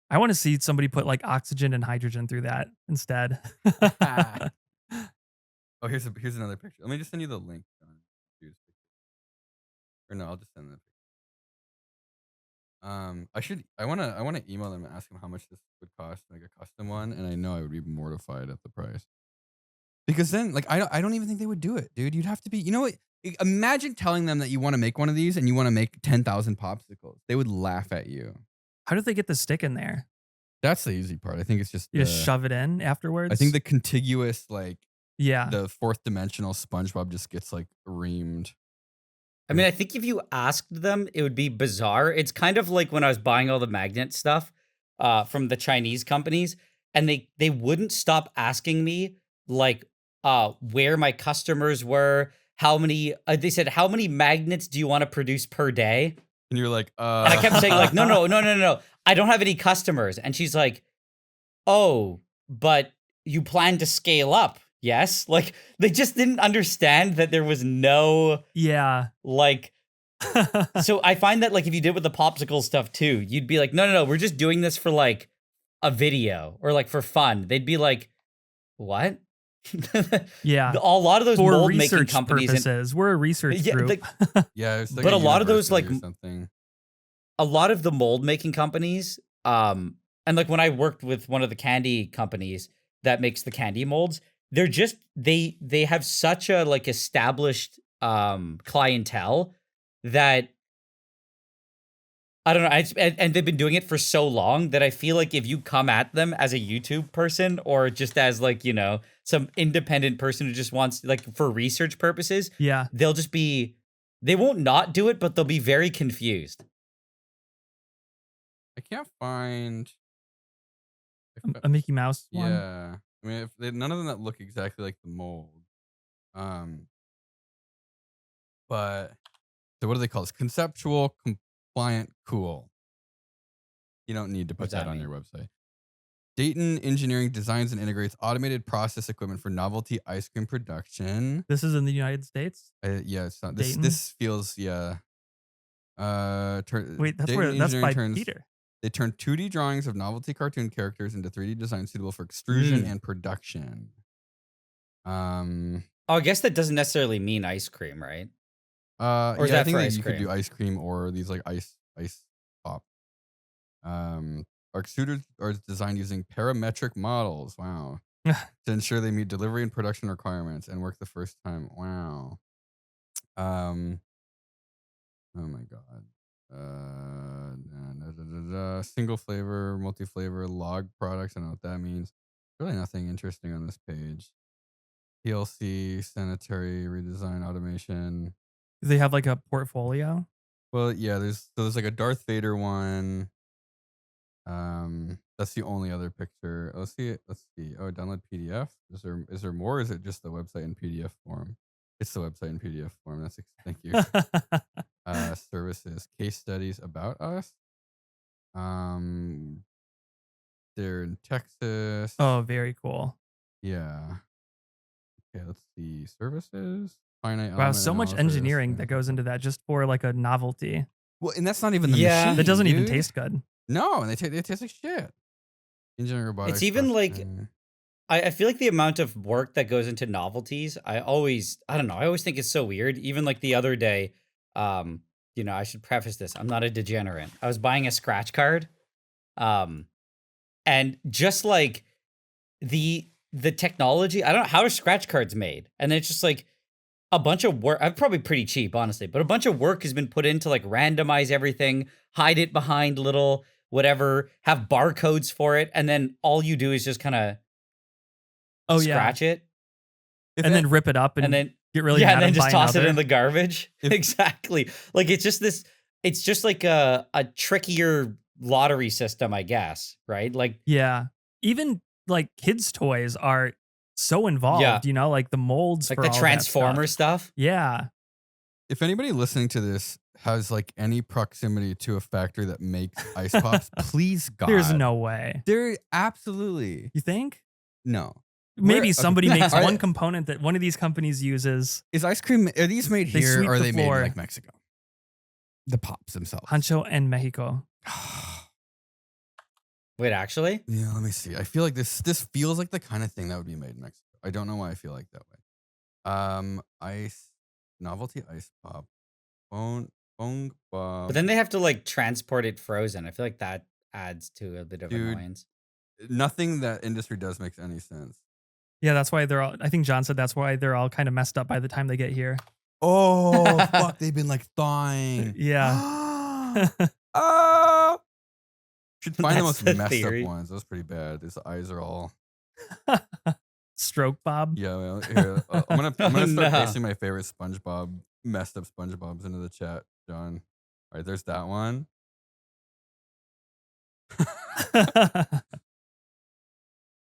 I want to see somebody put like oxygen and hydrogen through that instead.
Oh, here's another picture. Let me just send you the link. Or no, I'll just send that picture. I wanna email them and ask them how much this would cost to make a custom one, and I know I would be mortified at the price. Because then, like, I don't even think they would do it, dude. You'd have to be, you know what? Imagine telling them that you want to make one of these and you want to make 10,000 popsicles. They would laugh at you.
How do they get the stick in there?
That's the easy part. I think it's just
you just shove it in afterwards.
I think the contiguous, like,
yeah,
the 4th dimensional SpongeBob just gets like reamed.
I mean, I think if you asked them, it would be bizarre. It's kind of like when I was buying all the magnet stuff from the Chinese companies, and they wouldn't stop asking me like where my customers were, how many. They said, "How many magnets do you want to produce per day?"
And you're like,
And I kept saying like, no. I don't have any customers. And she's like, "Oh, but you plan to scale up." Yes. Like they just didn't understand that there was no, like, so I find that like if you did with the popsicle stuff too, you'd be like, no, we're just doing this for like a video or like for fun. They'd be like, what?
Yeah.
A lot of those
for
mold
research
making companies.
Purposes. We're a research group.
Yeah.
But a lot of those like,
something.
A lot of the mold making companies, and like when I worked with one of the candy companies that makes the candy molds, they're just they have such a like established clientele that I don't know, and they've been doing it for so long that I feel like if you come at them as a YouTube person or just as like, you know, some independent person who just wants like for research purposes, they'll just be, they won't not do it, but they'll be very confused.
I can't find
a Mickey Mouse one.
Yeah. I mean, none of them that look exactly like the mold. But so what do they call this? Conceptual, compliant, cool. You don't need to put that on your website. Dayton Engineering designs and integrates automated process equipment for novelty ice cream production.
This is in the United States?
Yeah, it's not. This feels, yeah.
Wait, that's by Peter.
They turn 2D drawings of novelty cartoon characters into 3D designs suitable for extrusion and production.
I guess that doesn't necessarily mean ice cream, right?
Or is that I think that you could do ice cream or these like ice pop. Our extruders are designed using parametric models. Wow. To ensure they meet delivery and production requirements and work the first time. Wow. Oh my god. Single flavor, multi-flavor, log products. I don't know what that means. Really nothing interesting on this page. PLC, sanitary, redesign, automation.
Do they have like a portfolio?
Well, yeah, there's like a Darth Vader one. That's the only other picture. Let's see. Oh, download PDF. Is there more? Or is it just the website in PDF form? It's the website in PDF form. Thank you. Services, case studies about us. They're in Texas.
Oh, very cool.
Yeah. Okay, let's see. Services, finite
Wow,
element
so much
analysis,
engineering that goes into that just for like a novelty.
Well, and that's not even the
Yeah.
machine.
That doesn't even
dude.
taste good.
No, and they taste like shit. Engineering robotics.
It's even like I feel like the amount of work that goes into novelties, I don't know, I always think it's so weird. Even like the other day, I should preface this. I'm not a degenerate. I was buying a scratch card. And just like the technology, I don't know how are scratch cards made. And it's just like a bunch of work. I'm probably pretty cheap, honestly, but a bunch of work has been put into like randomize everything, hide it behind little whatever, have barcodes for it, and then all you do is just kind of scratch it.
And then rip it up and then get really mad
and then just toss
another.
it in the garbage. Exactly. Like it's just like a trickier lottery system, I guess, right? Like
even like kids' toys are so involved, like the molds,
like
for
the
all
Transformer stuff.
Yeah.
If anybody listening to this has like any proximity to a factory that makes ice pops, please God,
there's no way.
There absolutely.
You think?
No.
Maybe somebody makes one component that one of these companies uses.
Is ice cream? Are these made here or are they made in like Mexico? The pops themselves.
Hancho and Mexico.
Wait, actually?
Yeah, let me see. I feel like this feels like the kind of thing that would be made in Mexico. I don't know why I feel like that way. Novelty ice pop. Bong Bob.
But then they have to like transport it frozen. I feel like that adds to a bit of annoyance.
Nothing that industry does makes any sense.
Yeah, that's why they're all, I think John said that's why they're all kind of messed up by the time they get here.
Oh, fuck. They've been like thawing.
Yeah.
Should find the most messed up ones. That's pretty bad. His eyes are all
Stroke Bob.
Yeah, well, here, I'm gonna start pasting my favorite SpongeBob, messed up SpongeBobs into the chat, John. All right, there's that one.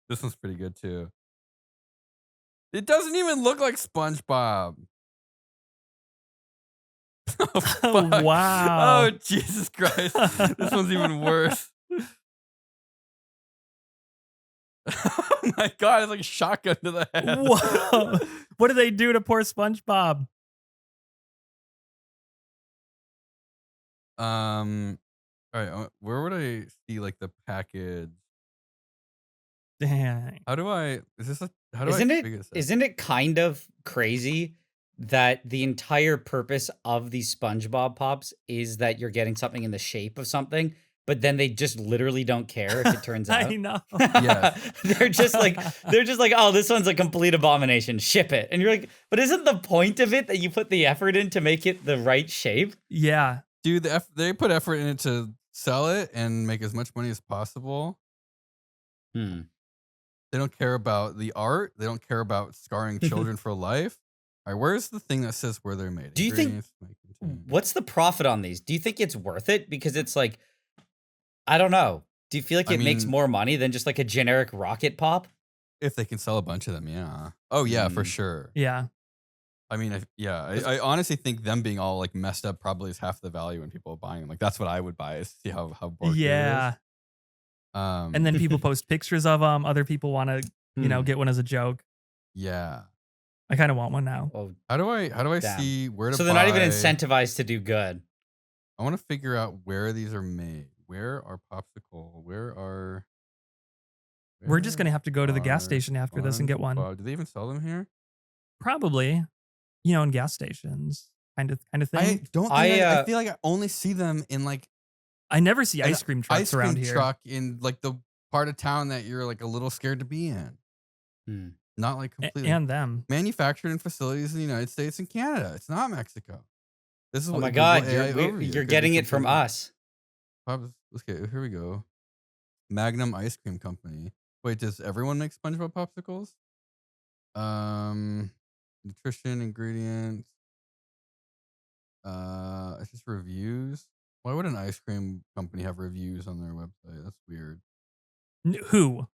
This one's pretty good too. It doesn't even look like SpongeBob. Oh, fuck.
Wow.
Oh, Jesus Christ. This one's even worse. Oh my God, it's like a shotgun to the head.
Whoa. What do they do to poor SpongeBob?
All right, where would I see like the package?
Dang.
How do I
Isn't it kind of crazy that the entire purpose of these SpongeBob pops is that you're getting something in the shape of something, but then they just literally don't care if it turns out?
I know.
Yes.
they're just like, oh, this one's a complete abomination. Ship it. And you're like, but isn't the point of it that you put the effort in to make it the right shape?
Yeah.
Dude, they put effort in it to sell it and make as much money as possible. They don't care about the art. They don't care about scarring children for life. All right, where's the thing that says where they're made?
Do you think, what's the profit on these? Do you think it's worth it? Because it's like, I don't know. Do you feel like it makes more money than just like a generic rocket pop?
If they can sell a bunch of them, yeah. Oh, yeah, for sure.
Yeah.
I mean, I honestly think them being all like messed up probably is half the value when people are buying them. Like that's what I would buy is see how bored it is.
And then people post pictures of them. Other people want to, get one as a joke.
Yeah.
I kind of want one now.
Oh,
how do I see where to buy?
So they're not even incentivized to do good.
I want to figure out where these are made. Where are popsicle?
We're just gonna have to go to the gas station after this and get one.
Do they even sell them here?
Probably, in gas stations, kind of thing.
I feel like I only see them in like.
I never see ice cream trucks around here.
Ice cream truck in like the part of town that you're like a little scared to be in. Not like completely.
And them.
Manufactured in facilities in the United States and Canada. It's not Mexico. This is
oh my God, you're getting it from us.
Okay, here we go. Magnum Ice Cream Company. Wait, does everyone make SpongeBob popsicles? Nutrition, ingredients. It's just reviews. Why would an ice cream company have reviews on their website? That's weird.
Who?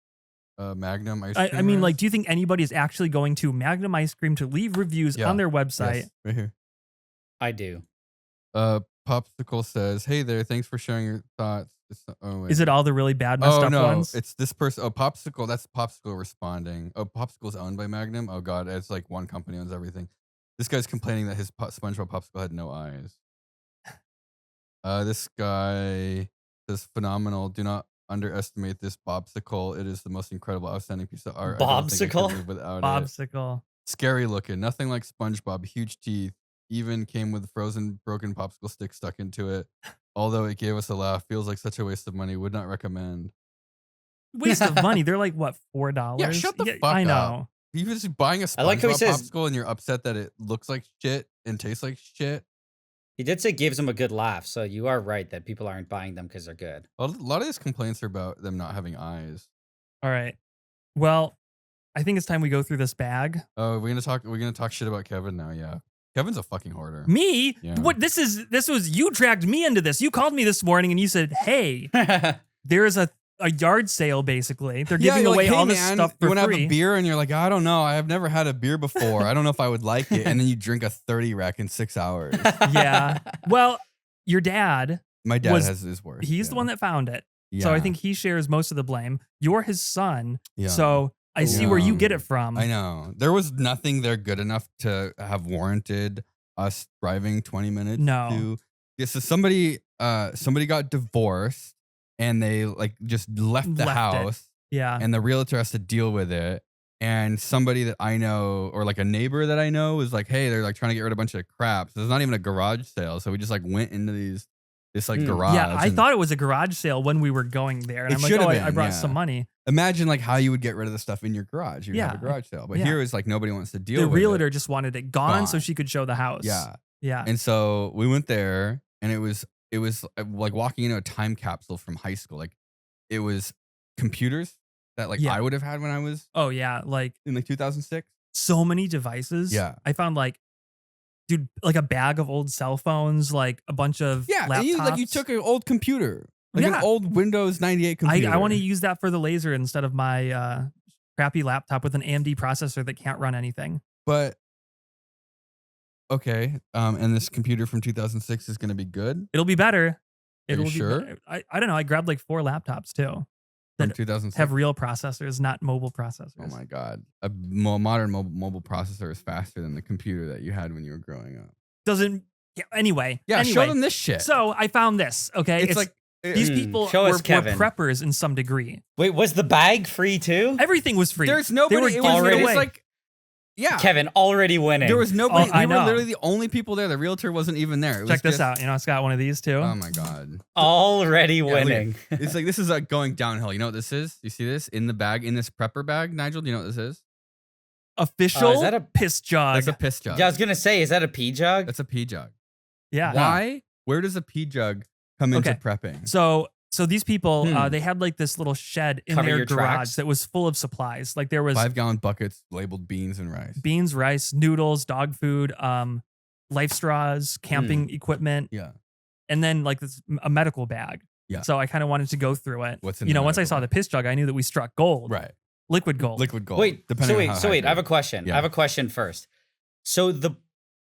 Magnum Ice Cream.
I mean, like, do you think anybody is actually going to Magnum Ice Cream to leave reviews on their website?
Yes, right here.
I do.
Popsicle says, "Hey there, thanks for sharing your thoughts."
Is it all the really bad messed up ones?
It's this person. Oh, Popsicle. That's Popsicle responding. Oh, Popsicle's owned by Magnum. Oh God, it's like one company owns everything. This guy's complaining that his SpongeBob Popsicle had no eyes. This guy says, "Phenomenal. Do not underestimate this Bobsicle. It is the most incredible, outstanding piece of art.
Bobsicle?
I don't think I could live without
Bobsicle.
it. Scary looking. Nothing like SpongeBob. Huge teeth. Even came with frozen broken popsicle stick stuck into it. Although it gave us a laugh. Feels like such a waste of money. Would not recommend."
Waste of money. They're like, what, $4?
Yeah, shut the fuck up.
I know.
You're just buying a SpongeBob popsicle and you're upset that it looks like shit and tastes like shit.
He did say gives them a good laugh, so you are right that people aren't buying them because they're good.
A lot of these complaints are about them not having eyes.
All right. Well, I think it's time we go through this bag.
Oh, we're gonna talk shit about Kevin now. Yeah, Kevin's a fucking hoarder.
Me?
Yeah.
What? This was you dragged me into this. You called me this morning and you said, "Hey, there's a yard sale. Basically, they're giving away all this stuff for
free. You want to have
free."
a beer and you're like, "I don't know. I've never had a beer before. I don't know if I would like it." And then you drink a 30 rack in 6 hours.
Yeah. Well, your dad.
My dad has his work.
He's the one that found it.
Yeah.
So I think he shares most of the blame. You're his son.
Yeah.
So I see where you get it from.
I know. There was nothing there good enough to have warranted us driving 20 minutes.
No.
Yeah, so somebody got divorced and they like just left the house.
Yeah.
And the realtor has to deal with it. And somebody that I know, or like a neighbor that I know, is like, "Hey, they're like trying to get rid of a bunch of crap." So there's not even a garage sale. So we just like went into this like garage.
Yeah, I thought it was a garage sale when we were going there. And I'm like, "Oh, I brought some money."
Imagine like how you would get rid of the stuff in your garage. You would have a garage sale. But here is like nobody wants to deal with it.
The realtor just wanted it gone so she could show the house.
Yeah.
Yeah.
And so we went there and it was like walking into a time capsule from high school. Like it was computers that like I would have had when I was
like
in like 2006.
So many devices.
Yeah.
I found like a bag of old cell phones, like a bunch of laptops.
And you took an old computer. Like an old Windows 98 computer.
I want to use that for the laser instead of my crappy laptop with an AMD processor that can't run anything.
But okay, and this computer from 2006 is going to be good?
It'll be better.
Are you sure?
I don't know. I grabbed like 4 laptops too.
From 2006?
Have real processors, not mobile processors.
Oh my God. A modern mobile processor is faster than the computer that you had when you were growing up.
Anyway.
Yeah, show them this shit.
So I found this, okay?
It's like...
These people were preppers in some degree.
Wait, was the bag free too?
Everything was free.
There's nobody.
It was
like, yeah.
Kevin already winning.
There was nobody. We were literally the only people there. The realtor wasn't even there.
Check this out. It's got one of these too.
Oh my God.
Already winning.
It's like, this is like going downhill. You know what this is? You see this in the bag, in this prepper bag, Nigel? Do you know what this is?
Official
is that a
piss jug?
That's a piss jug.
Yeah, I was going to say, is that a pee jug?
That's a pee jug.
Yeah.
Why? Where does a pee jug come into prepping?
So these people, they had like this little shed in their garage that was full of supplies. Like there was
5-gallon buckets labeled beans and rice.
Beans, rice, noodles, dog food, life straws, camping equipment.
Yeah.
And then like a medical bag.
Yeah.
So I kind of wanted to go through it.
What's in
once I saw the piss jug, I knew that we struck gold.
Right.
Liquid gold.
Liquid gold.
Wait, I have a question.
Yeah.
I have a question first. So the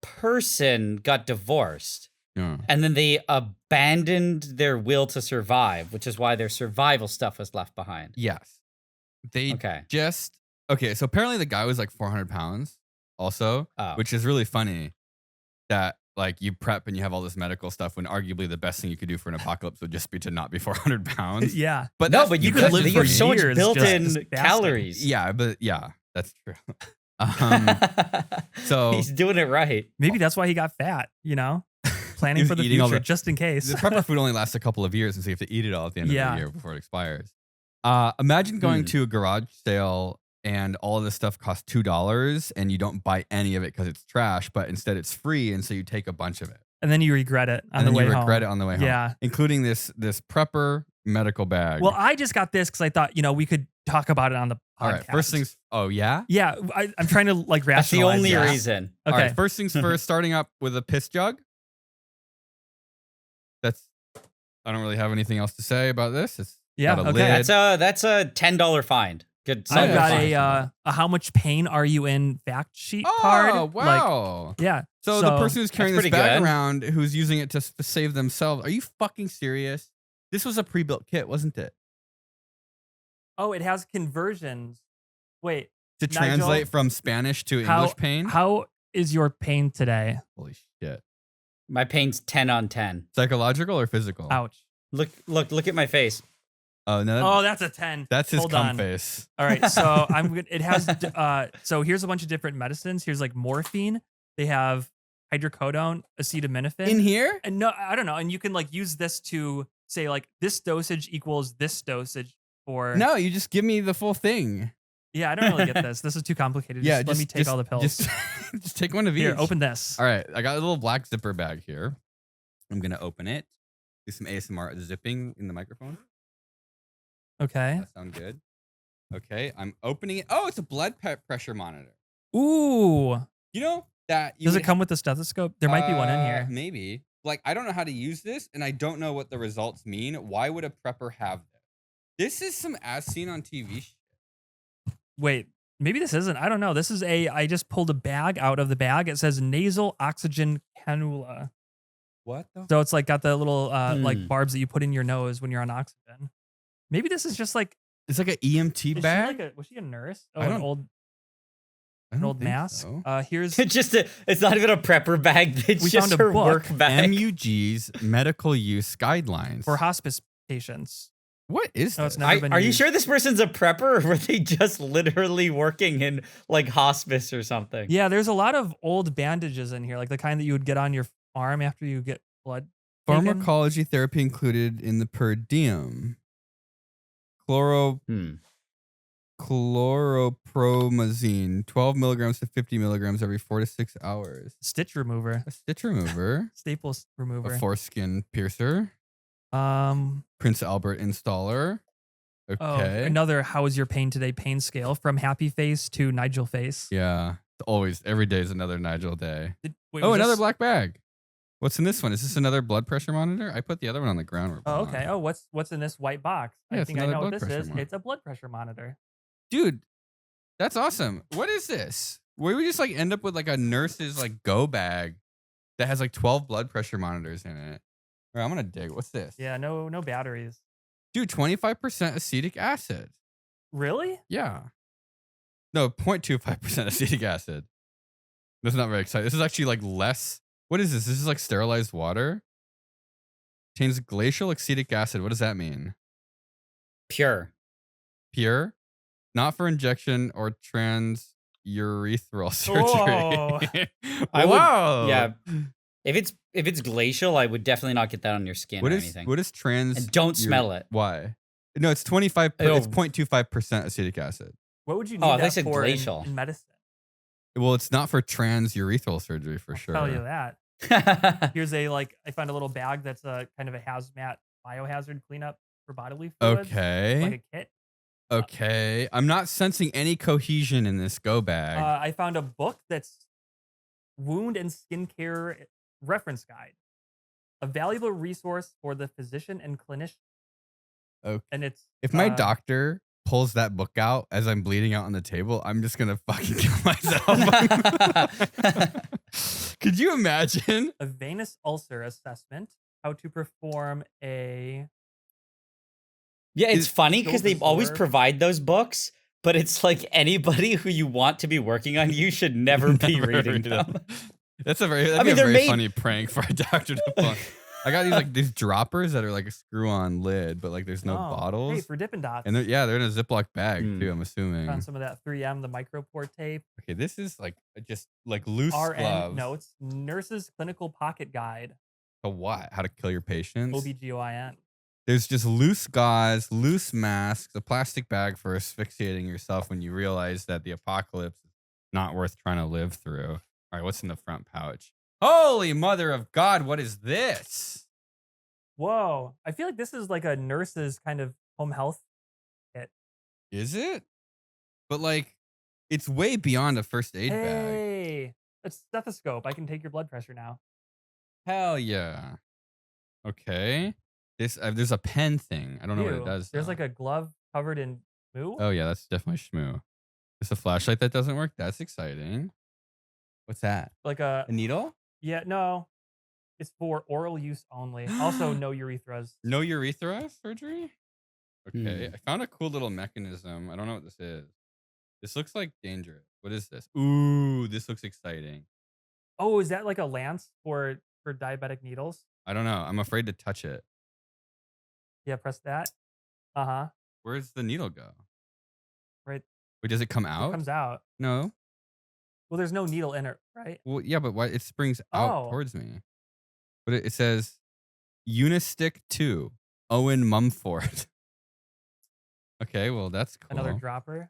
person got divorced.
Yeah.
And then they abandoned their will to survive, which is why their survival stuff was left behind.
Yes. So apparently the guy was like 400 pounds also, which is really funny that like you prep and you have all this medical stuff when arguably the best thing you could do for an apocalypse would just be to not be 400 pounds.
Yeah.
But
you could live for so much built-in calories.
Yeah, that's true. So
he's doing it right.
Maybe that's why he got fat, planning for the future, just in case.
The prepper food only lasts a couple of years, and so you have to eat it all at the end of the year before it expires. Imagine going to a garage sale and all of this stuff costs $2 and you don't buy any of it because it's trash, but instead it's free, and so you take a bunch of it.
And then you regret it on the way home.
Yeah. Including this prepper medical bag.
Well, I just got this because I thought, we could talk about it on the podcast.
All right, first things... Oh, yeah?
Yeah, I'm trying to like rationalize.
That's the only reason.
Okay.
All right, first things first, starting up with a piss jug. I don't really have anything else to say about this. It's got a lid.
That's a $10 find. Good.
I've got a how much pain are you in fact sheet card.
Oh, wow.
Like, yeah.
So the person who's carrying this bag
good.
around, who's using it to save themselves, are you fucking serious? This was a pre-built kit, wasn't it?
Oh, it has conversions. Wait.
To translate from Spanish to English pain?
How is your pain today?
Holy shit.
My pain's 10 on 10.
Psychological or physical?
Ouch.
Look at my face.
Oh no!
Oh, that's a 10.
That's his
Hold
cum
on.
face.
All right, so I'm good. It has so here's a bunch of different medicines. Here's like morphine. They have hydrocodone, acetaminophen.
In here?
And no, I don't know. And you can like use this to say like this dosage equals this dosage for.
No, you just give me the full thing.
Yeah, I don't really get this. This is too complicated. Just let me take all the pills.
Just take one of each.
Here, open this.
All right, I got a little black zipper bag here. I'm gonna open it. Do some ASMR zipping in the microphone.
Okay.
That sound good. Okay, I'm opening it. Oh, it's a blood pressure monitor.
Ooh.
You know that?
Does it come with a stethoscope? There might be one in here.
Maybe. Like, I don't know how to use this, and I don't know what the results mean. Why would a prepper have this? This is some as seen on TV shit.
Wait, maybe this isn't. I don't know. This is I just pulled a bag out of the bag. It says nasal oxygen cannula.
What the?
So it's like got the little like barbs that you put in your nose when you're on oxygen. Maybe this is just like
it's like an EMT bag.
Was she a nurse? Oh,
an
old mask.
So.
Here's
it's not even a prepper bag. It's just her work bag.
MUG's medical use guidelines
for hospice patients.
What is this?
Are you sure this person's a prepper, or were they just literally working in like hospice or something?
Yeah, there's a lot of old bandages in here, like the kind that you would get on your arm after you get blood.
Pharmacology therapy included in the per diem. Chloropromazine, 12 milligrams to 50 milligrams every 4 to 6 hours.
Stitch remover.
A stitch remover.
Staple remover.
A foreskin piercer. Prince Albert installer. Okay.
Another how is your pain today pain scale from happy face to Nigel face.
Yeah. Always. Every day is another Nigel day.
Wait,
another black bag. What's in this one? Is this another blood pressure monitor? I put the other one on the ground.
Oh, okay. Oh, what's in this white box?
Yeah,
I think I know what this is. It's a blood pressure monitor.
Dude, that's awesome. What is this? Where we just like end up with like a nurse's like go bag that has like 12 blood pressure monitors in it. All right, I'm gonna dig. What's this?
Yeah, no batteries.
Dude, 25% acetic acid.
Really?
Yeah. No, 0.25% acetic acid. That's not very exciting. This is actually like less. What is this? This is like sterilized water. Contains glacial acetic acid. What does that mean?
Pure.
Pure? Not for injection or transurethral surgery.
Wow. Yeah. If it's glacial, I would definitely not get that on your skin or anything.
What is trans?
And don't smell it.
Why? No, it's 25. It's 0.25% acetic acid.
What would you need that for
glacial.
in medicine?
Well, it's not for transurethral surgery for sure.
I'll tell you that. Here's I found a little bag that's a kind of a hazmat biohazard cleanup for bodily fluids.
Okay.
Like a kit.
Okay. I'm not sensing any cohesion in this go bag.
I found a book that's wound and skincare reference guide, a valuable resource for the physician and clinician.
Okay.
And it's
if my doctor pulls that book out as I'm bleeding out on the table, I'm just gonna fucking kill myself. Could you imagine?
A venous ulcer assessment, how to perform a...
Yeah, it's funny because they always provide those books, but it's like anybody who you want to be working on you should never be reading them.
That's a very funny prank for a doctor to pull. I got these droppers that are like a screw-on lid, but like there's no bottles.
Hey, for Dippin' Dots.
And they're in a Ziploc bag too, I'm assuming.
Found some of that 3M, the micropore tape.
Okay, this is like just like loose
RN
gloves.
notes, nurse's clinical pocket guide.
To what? How to kill your patients?
OBGYN.
There's just loose gauze, loose masks, a plastic bag for asphyxiating yourself when you realize that the apocalypse is not worth trying to live through. All right, what's in the front pouch? Holy mother of God, what is this?
Whoa. I feel like this is like a nurse's kind of home health kit.
Is it? But like, it's way beyond a first aid bag.
Hey, a stethoscope. I can take your blood pressure now.
Hell yeah. Okay. There's a pen thing. I don't know what it does.
There's like a glove covered in Moo?
Oh yeah, that's definitely shmoo. It's a flashlight that doesn't work. That's exciting. What's that?
Like
A needle?
Yeah, no. It's for oral use only. Also, no urethras.
No urethra surgery? Okay.
Hmm.
I found a cool little mechanism. I don't know what this is. This looks like dangerous. What is this? Ooh, this looks exciting.
Oh, is that like a lance for diabetic needles?
I don't know. I'm afraid to touch it.
Yeah, press that. Uh-huh.
Where's the needle go?
Right.
Wait, does it come out?
It comes out.
No.
Well, there's no needle in it, right?
Well, yeah, but why it springs out towards me? But it says Unistick 2, Owen Mumford. Okay, well that's cool.
Another dropper.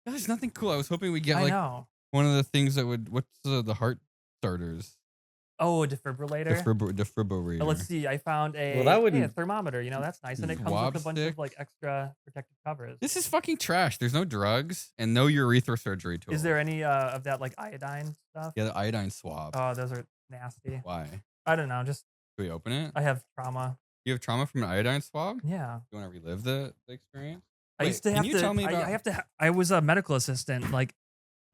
There's nothing cool. I was hoping we'd get
I
like
know.
one of the things that would. What's the heart starters?
Oh, a defibrillator.
Defibrillator.
Let's see. I found a, a thermometer. You know, that's nice, and it comes with a bunch of like extra protective covers.
This is fucking trash. There's no drugs and no urethra surgery tools.
Is there any of that like iodine stuff?
Yeah, the iodine swab.
Oh, those are nasty.
Why?
I don't know. Just
Can we open it?
I have trauma.
You have trauma from an iodine swab?
Yeah.
You want to relive the experience?
I used to have
can
to.
you tell me about?
I was a medical assistant like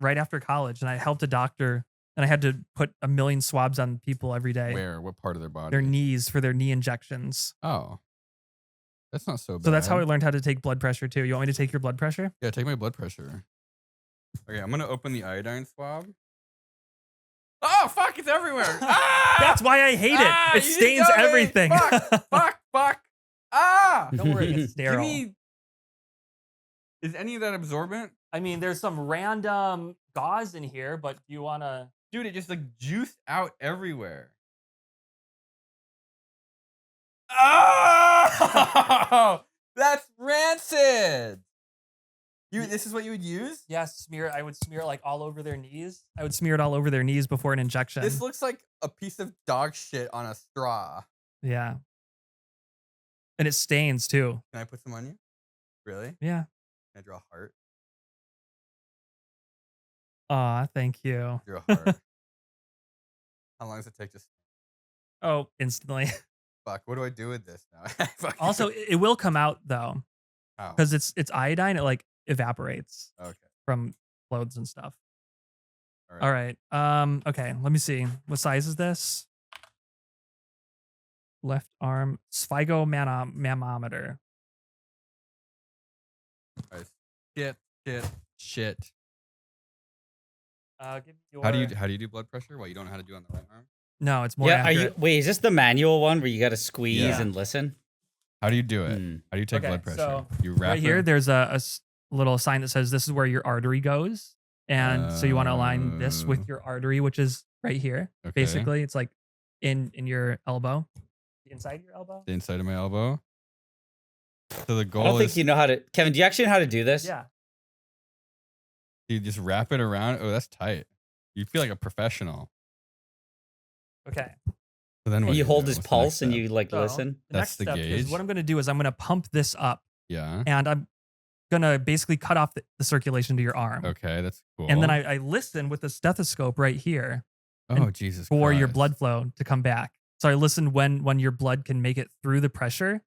right after college, and I helped a doctor, and I had to put 1 million swabs on people every day.
Where? What part of their body?
Their knees for their knee injections.
Oh, that's not so bad.
So that's how I learned how to take blood pressure too. You want me to take your blood pressure?
Yeah, take my blood pressure. Okay, I'm gonna open the iodine swab. Oh fuck! It's everywhere. Ah!
That's why I hate it. It stains everything.
Fuck! Ah!
Don't worry, it's sterile.
Is any of that absorbent?
I mean, there's some random gauze in here, but do you want to?
Dude, it just like juiced out everywhere. Oh! That's rancid. This is what you would use?
Yeah, I would smear it like all over their knees. I would smear it all over their knees before an injection.
This looks like a piece of dog shit on a straw.
Yeah. And it stains too.
Can I put some on you? Really?
Yeah.
Can I draw a heart?
Aw, thank you.
Draw a heart. How long does it take to?
Oh, instantly.
Fuck, what do I do with this now?
Also, it will come out though. Because it's iodine, it like evaporates from clothes and stuff. All right. Okay, let me see. What size is this? Left arm sphygomanometer.
Shit.
Give me your...
How do you do blood pressure? Well, you don't know how to do it on the right arm?
No, it's more accurate.
Wait, is this the manual one where you got to squeeze and listen?
How do you do it? How do you take blood pressure?
So
you wrap
right here, there's a little sign that says this is where your artery goes. And so you want to align this with your artery, which is right here. Okay. Basically, it's like in your elbow. The inside of your elbow?
The inside of my elbow. So the goal is...
I don't think you know how to... Kevin, do you actually know how to do this?
Yeah.
You just wrap it around. Oh, that's tight. You feel like a professional.
Okay.
So then
you hold his pulse and you like listen.
That's the gauge.
Is what I'm going to do is I'm going to pump this up.
Yeah.
And I'm going to basically cut off the circulation to your arm.
Okay, that's cool.
And then I listen with the stethoscope right here.
Oh, Jesus
For
Christ.
your blood flow to come back. So I listen when your blood can make it through the pressure.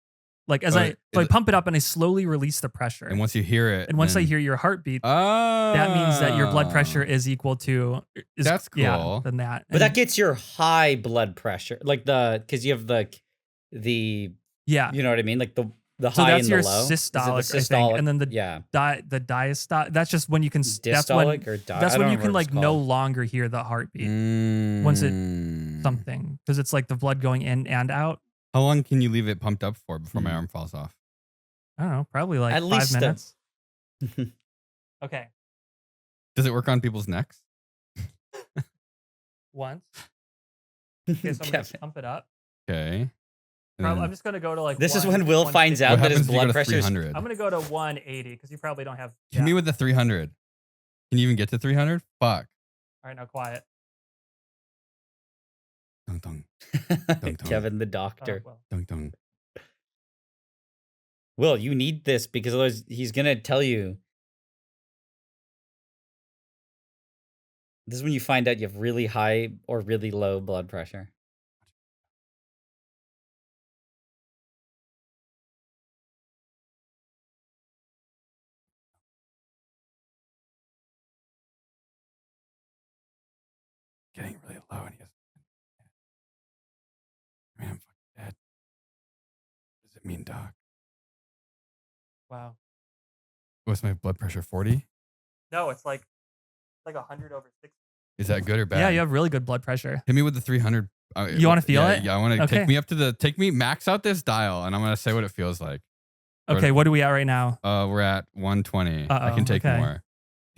Like I pump it up and I slowly release the pressure.
And once you hear it.
And once I hear your heartbeat, that means that your blood pressure is equal to...
That's cool.
Yeah, than that.
But that gets your high blood pressure. Like because you have the
yeah.
You know what I mean? Like the
so
high
that's
and
your
the low.
Systolic, I think. And then the diastolic, that's just when you can...
Systolic
that's when you can like no longer hear the heartbeat. Once it... Something. Because it's like the blood going in and out.
How long can you leave it pumped up for before my arm falls off?
I don't know. Probably like
at
5
least
minutes. Okay.
Does it work on people's necks?
Once. Okay, so I'm going to pump it up.
Okay.
I'm just going to go to like...
This is when Will finds out that his blood pressure is...
I'm going to go to 180 because you probably don't have...
Hit me with the 300. Can you even get to 300? Fuck.
All right, now quiet.
Dun, dun.
Dun, dun. Kevin the doctor.
Dun, dun.
Will, you need this because otherwise he's going to tell you. This is when you find out you have really high or really low blood pressure.
getting really low, and he goes, "Man, I'm fucking dead." What does it mean, doc?
Wow.
What's my blood pressure? 40?
No, it's like 100/60.
Is that good or bad?
Yeah, you have really good blood pressure.
Hit me with the 300.
You want to feel it?
Yeah, I want to
Okay.
take me up to max out this dial, and I'm gonna say what it feels like.
Okay, what are we at right now?
We're at 120. I
Uh-oh,
can take
okay.
more.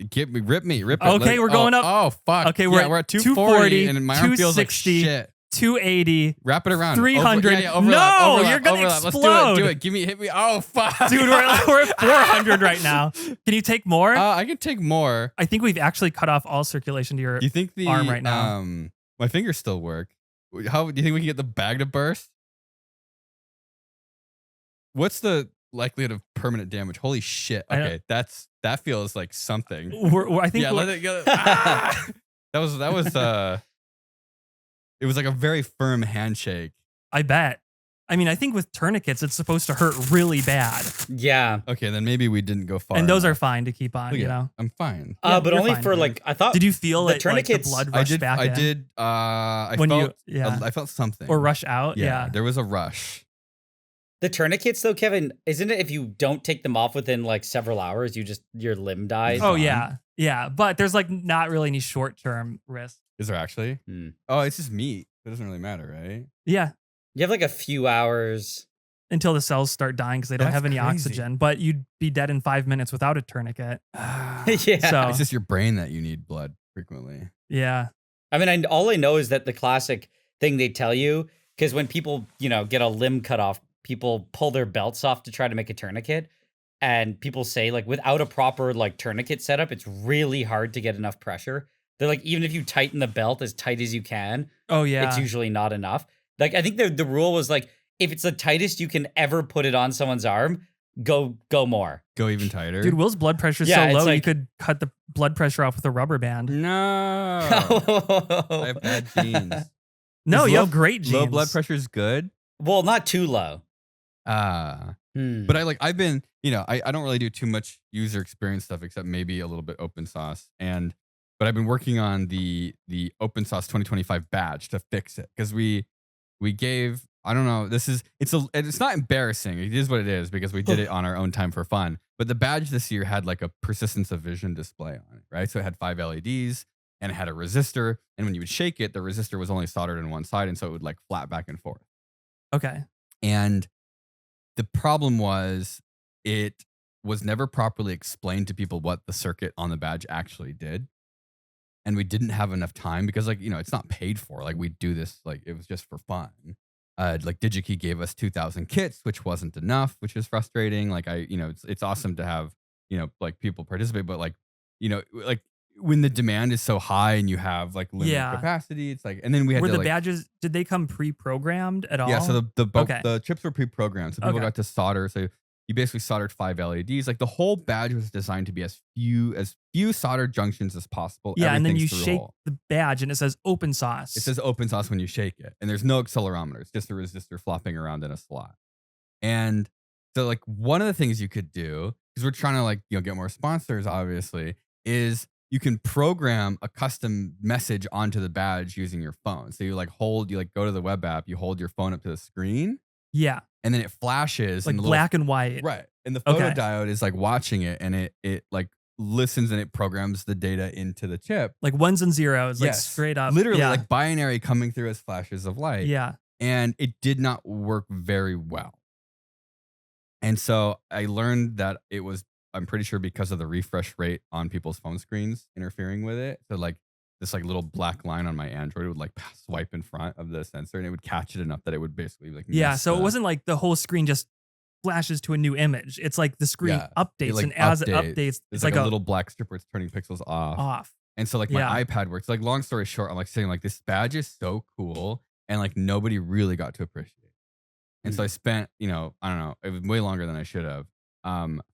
Rip it.
Okay, we're going up.
Oh fuck.
Okay, we're
at 240, and my arm feels like
260,
shit.
280.
Wrap it around.
300.
Overlap,
No,
overlap,
you're gonna
overlap.
explode.
Let's do it. Hit me. Oh fuck.
Dude, we're at 400 right now. Can you take more?
I can take more.
I think we've actually cut off all circulation to your
Do you think the
arm right now.
My fingers still work? How do you think we can get the bag to burst? What's the likelihood of permanent damage? Holy shit. Okay, that feels like something.
I think
let it go. Ah! That was it was like a very firm handshake.
I bet. I mean, I think with tourniquets, it's supposed to hurt really bad.
Yeah.
Okay, then maybe we didn't go far.
And those
enough.
are fine to keep on,
Look
you
at
know?
I'm fine.
Yeah,
But
you're
only
fine.
for like, I thought.
Did you feel
the
it,
tourniquets-
like the blood rush back in?
I felt something.
Or rush out? Yeah.
There was a rush.
The tourniquets, though, Kevin, isn't it if you don't take them off within like several hours, your limb dies?
Oh, yeah. Yeah. But there's like not really any short-term risk.
Is there actually? Oh, it's just meat. It doesn't really matter, right?
Yeah.
You have like a few hours.
Until the cells start dying because they don't
That's
have any
crazy.
oxygen. But you'd be dead in 5 minutes without a tourniquet.
Yeah.
So,
It's just your brain that you need blood frequently.
yeah.
I mean, all I know is that the classic thing they tell you, because when people, get a limb cut off, people pull their belts off to try to make a tourniquet. And people say, like, without a proper, like, tourniquet setup, it's really hard to get enough pressure. They're like, even if you tighten the belt as tight as you can,
Oh, yeah.
it's usually not enough. Like, I think the rule was, like, if it's the tightest you can ever put it on someone's arm, go more.
Go even tighter.
Dude, Will's blood pressure is
Yeah,
so
it's
low, you
like-
could cut the blood pressure off with a rubber band.
No. I have bad genes.
No,
Is
you
low-
have great genes.
Low blood pressure is good.
Well, not too low.
But I've been, I don't really do too much user experience stuff except maybe a little bit open source. But I've been working on the open source 2025 badge to fix it. Because we gave, I don't know, it's not embarrassing. It is what it is because we did it on our own time for fun. But the badge this year had like a persistence of vision display on it, right? So it had 5 LEDs and it had a resistor. And when you would shake it, the resistor was only soldered on one side. And so it would like flat back and forth.
Okay.
And the problem was it was never properly explained to people what the circuit on the badge actually did. And we didn't have enough time because it's not paid for. Like we do this, like it was just for fun. Like DigiKey gave us 2,000 kits, which wasn't enough, which is frustrating. Like it's awesome to have, like people participate, but like when the demand is so high and you have like limited capacity, it's like, and then we had
the badges, did they come pre-programmed at all?
Yeah, so the chips were pre-programmed, so people got to solder. So you basically soldered 5 LEDs. Like the whole badge was designed to be as few soldered junctions as possible.
Yeah, and then you shake the badge and it says open sauce.
It says open sauce when you shake it, and there's no accelerometer. It's just a resistor flopping around in a slot. And so like one of the things you could do, because we're trying to like get more sponsors, obviously, is you can program a custom message onto the badge using your phone. So you go to the web app, you hold your phone up to the screen.
Yeah.
And then it flashes.
Like black and white.
Right. And the photodiode is like watching it and it like listens and it programs the data into the chip.
Like ones and zeros, like straight up.
Literally like binary coming through as flashes of light.
Yeah.
And it did not work very well. And so I learned that it was, I'm pretty sure because of the refresh rate on people's phone screens interfering with it. So like this like little black line on my Android would like swipe in front of the sensor and it would catch it enough that it would basically like
so it wasn't like the whole screen just flashes to a new image. It's like the screen updates and as it updates,
it's like a little black strip where it's turning pixels off. And so like my iPad works. Like long story short, I'm like saying like this badge is so cool and like nobody really got to appreciate it. And so I spent, I don't know, it was way longer than I should have.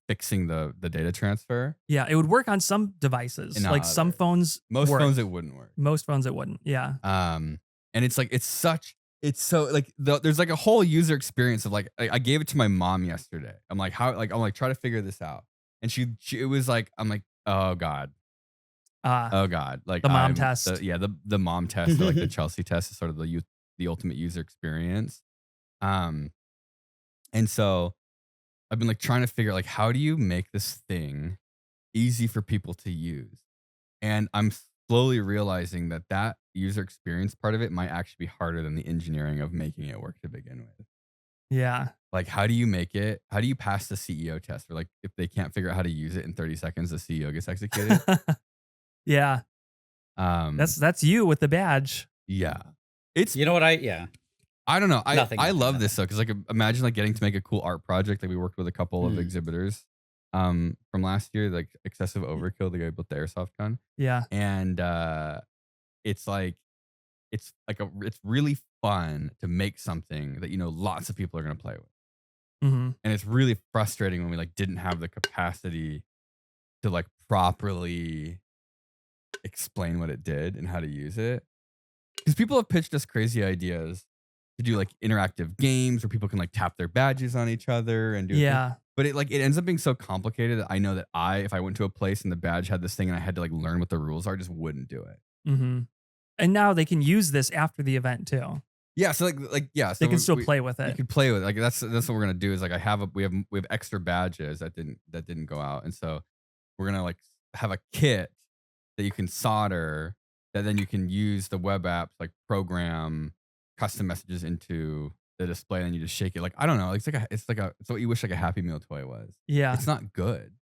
Fixing the data transfer.
Yeah, it would work on some devices. Like some phones.
Most phones it wouldn't work.
Most phones it wouldn't. Yeah.
And it's like it's so like there's like a whole user experience of like I gave it to my mom yesterday. I'm like try to figure this out. And she it was like I'm like, oh God. Oh God, like
the mom test.
The mom test, or like the Chelsea test, is sort of the ultimate user experience. And so I've been like trying to figure out like how do you make this thing easy for people to use, and I'm slowly realizing that user experience part of it might actually be harder than the engineering of making it work to begin with.
Yeah.
Like, how do you pass the CEO test? Or like, if they can't figure out how to use it in 30 seconds, the CEO gets executed.
Yeah. That's you with the badge.
Yeah.
You know what I
don't know. I love
nothing.
this though, because like imagine like getting to make a cool art project. Like we worked with a couple of exhibitors from last year, like Excessive Overkill, the guy who built the airsoft gun.
Yeah.
And it's really fun to make something that lots of people are gonna play with.
Mm-hmm.
And it's really frustrating when we like didn't have the capacity to like properly explain what it did and how to use it. Because people have pitched us crazy ideas to do like interactive games where people can like tap their badges on each other and do
yeah.
But it ends up being so complicated that I know that if I went to a place and the badge had this thing and I had to like learn what the rules are, I just wouldn't do it.
Mm-hmm. And now they can use this after the event too.
Yeah, so so
they can still play with it.
You can play with it. Like that's what we're gonna do. Is like we have extra badges that didn't go out, and so we're gonna like have a kit that you can solder that then you can use the web apps like program custom messages into the display, and you just shake it. Like I don't know. It's what you wish like a Happy Meal toy was.
Yeah,
it's not good,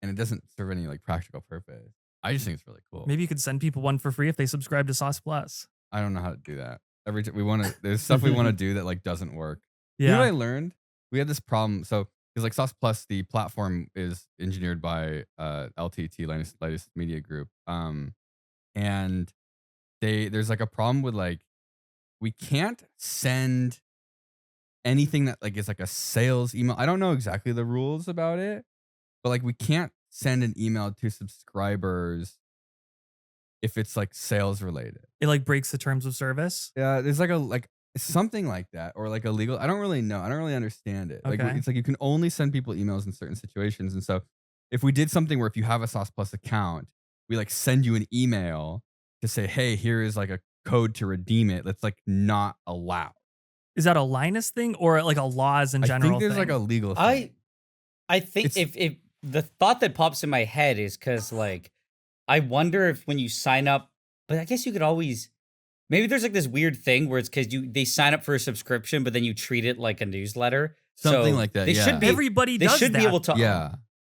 and it doesn't serve any like practical purpose. I just think it's really cool.
Maybe you could send people one for free if they subscribe to Sauce Plus.
I don't know how to do that. Every time there's stuff we want to do that like doesn't work.
Yeah.
You know what I learned? We had this problem. So because like Sauce Plus, the platform is engineered by LTT, Latest Media Group. And there's like a problem with like we can't send anything that like is like a sales email. I don't know exactly the rules about it, but like we can't send an email to subscribers if it's like sales related.
It like breaks the terms of service.
Yeah, there's like something like that, or like illegal. I don't really know. I don't really understand it.
Okay.
Like it's like you can only send people emails in certain situations. And so if we did something where if you have a Sauce Plus account, we like send you an email to say, hey, here is like a code to redeem it. That's like not allowed.
Is that a Linus thing or like a laws in general?
I think there's like a legal thing.
I think if the thought that pops in my head is because like I wonder if when you sign up, but I guess you could always, maybe there's like this weird thing where it's because they sign up for a subscription, but then you treat it like a newsletter.
Something like that.
They should be,
everybody
they
does
should
that.
be able to.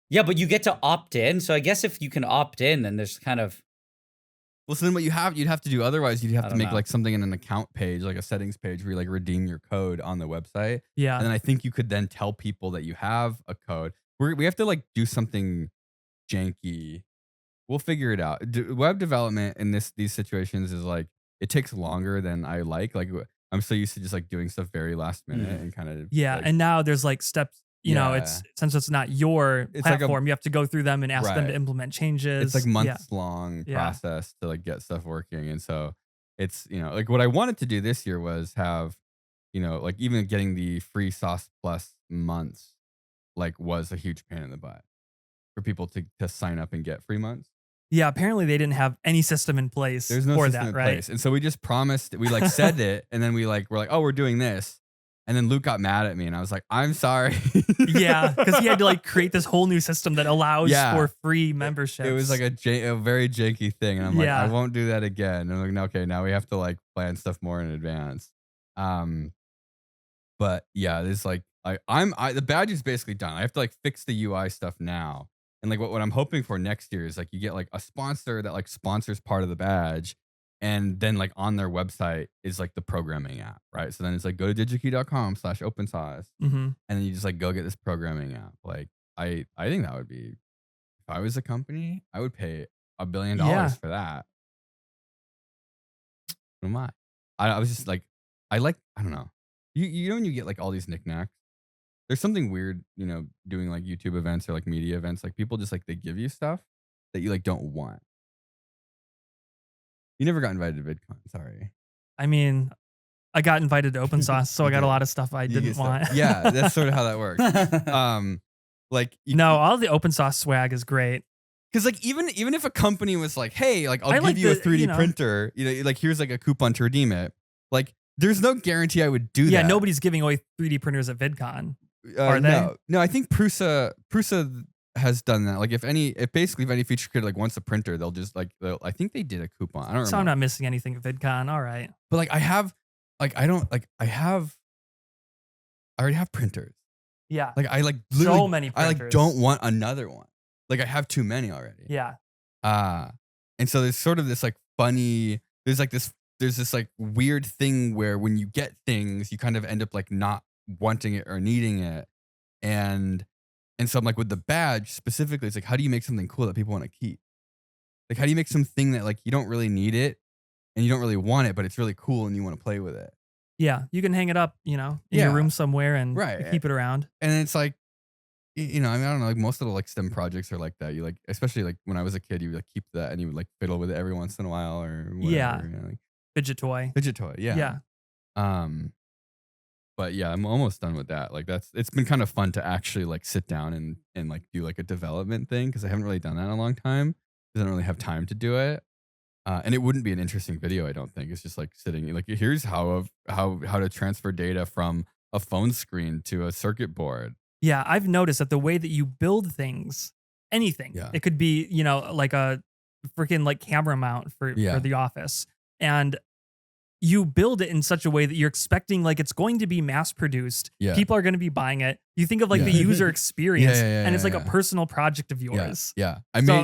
Yeah,
but you get to opt in. So I guess if you can opt in, then there's kind of.
Well, so then what you'd have to do otherwise, you'd have to make like something in an account page, like a settings page where you like redeem your code on the website.
Yeah.
And then I think you could then tell people that you have a code. We have to like do something janky. We'll figure it out. Web development in these situations is like, it takes longer than I like. Like I'm so used to just like doing stuff very last minute and kind of.
Yeah.
Like,
and now there's like steps, you know, since it's not your platform, you have to go through them and ask them to implement changes.
It's like months long process to like get stuff working. And so it's, like what I wanted to do this year was have, like even getting the free Sauce Plus months, like was a huge pain in the butt for people to sign up and get free months.
Yeah, apparently they didn't have any system in place
There's no
for
system
that,
in
right?
place. And so we just promised, we like said it, and then we're like, oh, we're doing this. And then Luke got mad at me and I was like, I'm sorry.
Yeah, because he had to like create this whole new system that allows for free memberships.
It was like a very janky thing. And I'm like, I won't do that again. And I'm like, no, okay, now we have to like plan stuff more in advance. But yeah, there's like, the badge is basically done. I have to like fix the UI stuff now. And like what I'm hoping for next year is like you get like a sponsor that like sponsors part of the badge, and then like on their website is like the programming app, right? So then it's like go to digikey.com/opensauce, and then you just like go get this programming app. Like I think that would be, if I was a company, I would pay $1 billion for that. Who am I? I was just like, I don't know. You know when you get like all these knickknacks. There's something weird, doing like YouTube events or like media events. Like people just like, they give you stuff that you like don't want. You never got invited to VidCon, sorry.
I mean, I got invited to Open Sauce, so I got a lot of stuff I didn't want.
Yeah, that's sort of how that works.
All the Open Sauce swag is great.
Because like even if a company was like, hey, like I'll give you a 3D printer, like here's like a coupon to redeem it. Like there's no guarantee I would do that.
Yeah, nobody's giving away 3D printers at VidCon. Are they?
No, I think Prusa has done that. Like if any feature creator like wants a printer, they'll just like I think they did a coupon. I don't remember.
So I'm not missing anything at VidCon. All right.
But like I already have printers.
Yeah.
Like I like literally
so many printers.
I like don't want another one. Like I have too many already.
Yeah.
And so there's sort of this like funny, there's this like weird thing where when you get things, you kind of end up like not wanting it or needing it. And so I'm like with the badge specifically, it's like, how do you make something cool that people want to keep? Like, how do you make something that like you don't really need it and you don't really want it, but it's really cool and you want to play with it?
Yeah. You can hang it up, in your room somewhere and keep it around.
And it's like, I mean, I don't know, like most of the like STEM projects are like that. You like, especially like when I was a kid, you would like keep that and you would like fiddle with it every once in a while or whatever.
Yeah.
Like,
Fidget toy.
Yeah. But yeah, I'm almost done with that. Like it's been kind of fun to actually like sit down and like do like a development thing because I haven't really done that in a long time because I don't really have time to do it. And it wouldn't be an interesting video, I don't think. It's just like sitting like here's how to transfer data from a phone screen to a circuit board.
Yeah, I've noticed that the way that you build things, anything, it could be, like a freaking like camera mount for the office. And you build it in such a way that you're expecting like it's going to be mass produced. Yeah. People are going to be buying it. You think of like the user experience and it's like a personal project of yours.
Yeah.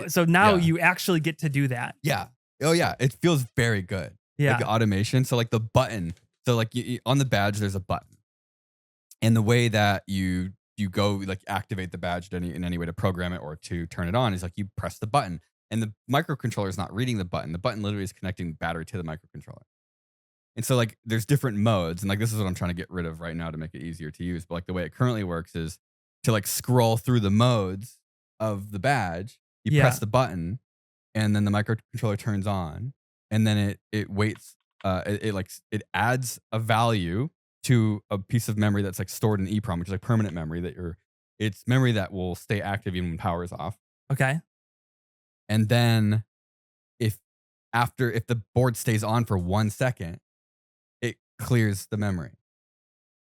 So now you actually get to do that.
Yeah. Oh yeah. It feels very good.
Yeah.
Like the automation. So like the button. So like on the badge, there's a button. And the way that you go like activate the badge in any way to program it or to turn it on is like you press the button and the microcontroller is not reading the button. The button literally is connecting battery to the microcontroller. And so like there's different modes and like this is what I'm trying to get rid of right now to make it easier to use. But like the way it currently works is to like scroll through the modes of the badge. You press the button and then the microcontroller turns on and then it waits. It adds a value to a piece of memory that's like stored in EEPROM, which is like permanent memory it's memory that will stay active even when power is off.
Okay.
And then if the board stays on for 1 second, it clears the memory.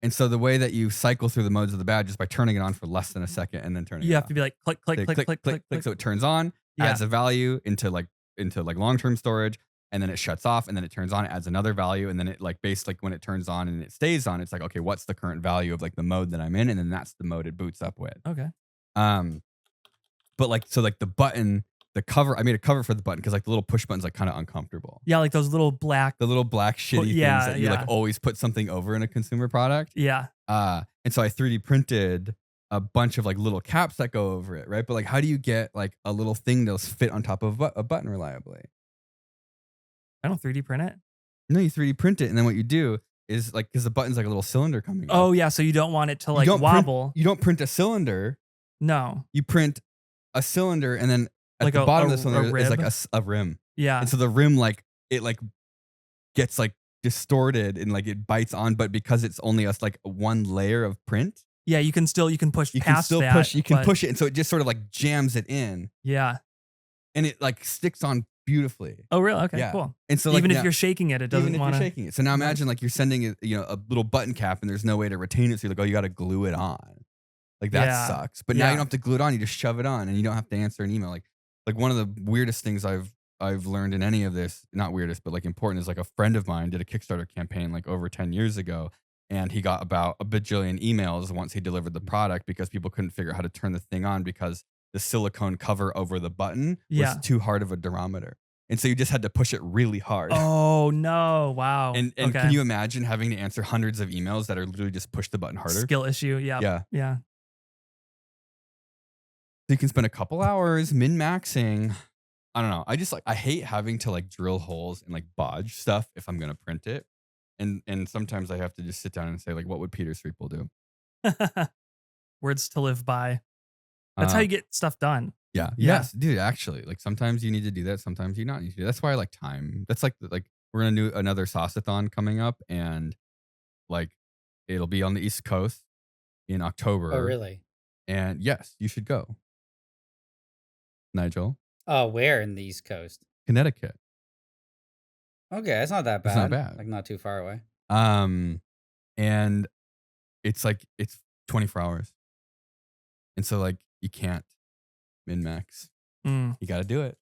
And so the way that you cycle through the modes of the badge is by turning it on for less than a second and then turning it off.
You have to be like click, click.
So it turns on, adds a value into long-term storage, and then it shuts off, and then it turns on, it adds another value, and then it like basically when it turns on and it stays on, it's like, okay, what's the current value of like the mode that I'm in? And then that's the mode it boots up with.
Okay.
But like so like the button, the cover, I made a cover for the button because like the little push button's like kind of uncomfortable.
Yeah, like those little black
shitty things that you like always put something over in a consumer product.
Yeah.
And so I 3D printed a bunch of like little caps that go over it, right? But like how do you get like a little thing that'll fit on top of a button reliably?
I don't 3D print it.
No, you 3D print it, and then what you do is like because the button's like a little cylinder coming.
Oh yeah, so you don't want it to like wobble.
You don't print a cylinder.
No.
You print a cylinder, and then at the bottom of the cylinder is like a rim.
Yeah.
And so the rim like it like gets like distorted and like it bites on, but because it's only like one layer of print.
Yeah, you can push past that.
You can push it, and so it just sort of like jams it in.
Yeah.
And it like sticks on beautifully.
Oh, really? Okay, cool.
And so
even if you're shaking it, it doesn't want to.
Shaking it. So now imagine like you're sending it, a little button cap, and there's no way to retain it. So you're like, oh, you got to glue it on. Like that sucks. But now you don't have to glue it on. You just shove it on, and you don't have to answer an email. Like one of the weirdest things I've learned in any of this, not weirdest, but like important, is like a friend of mine did a Kickstarter campaign like over 10 years ago, and he got about a bajillion emails once he delivered the product because people couldn't figure out how to turn the thing on because the silicone cover over the button was too hard of a durometer. And so you just had to push it really hard.
Oh no. Wow.
And can you imagine having to answer hundreds of emails that are literally just push the button harder?
Skill issue. Yeah.
So you can spend a couple hours min-maxing. I don't know. I hate having to like drill holes and like bodge stuff if I'm going to print it. And sometimes I have to just sit down and say like, what would Peter Streeple do?
Words to live by. That's how you get stuff done.
Yeah. Yes, dude. Actually, like sometimes you need to do that. Sometimes you not need to do that. That's why I like time. That's like we're gonna do another sauce-a-thon coming up, and like it'll be on the East Coast in October.
Oh, really?
And yes, you should go, Nigel.
Oh, where in the East Coast?
Connecticut.
Okay, it's not that bad.
It's not bad.
Like not too far away.
And it's 24 hours. And so like you can't min-max. You got to do it.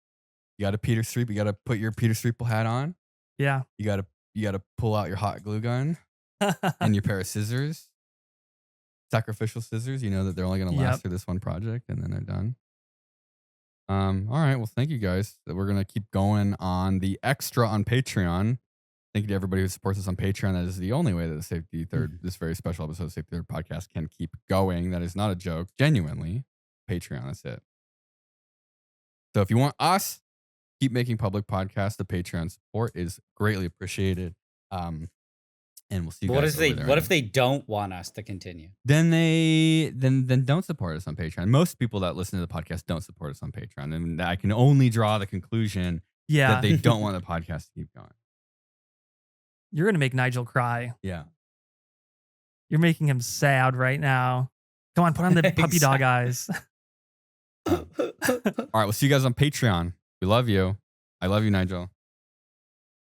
You got to Peter Streep. You got to put your Peter Streeple hat on.
Yeah.
You got to pull out your hot glue gun and your pair of scissors. Sacrificial scissors. You know that they're only going to last through this one project and then they're done. All right. Well, thank you guys. We're going to keep going on the extra on Patreon. Thank you to everybody who supports us on Patreon. That is the only way that the Safety Third, this very special episode of Safety Third podcast can keep going. That is not a joke. Genuinely. Patreon. That's it. So if you want us, keep making public podcasts. The Patreon support is greatly appreciated. And we'll see you guys.
What if they don't want us to continue?
Then don't support us on Patreon. Most people that listen to the podcast don't support us on Patreon. And I can only draw the conclusion that they don't want the podcast to keep going.
You're going to make Nigel cry.
Yeah.
You're making him sad right now. Come on, put on the puppy dog eyes.
All right, we'll see you guys on Patreon. We love you. I love you, Nigel.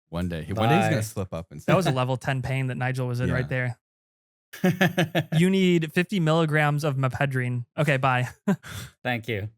One day he's gonna slip up and.
That was a level 10 pain that Nigel was in right there. You need 50 milligrams of mapedrine. Okay, bye.
Thank you.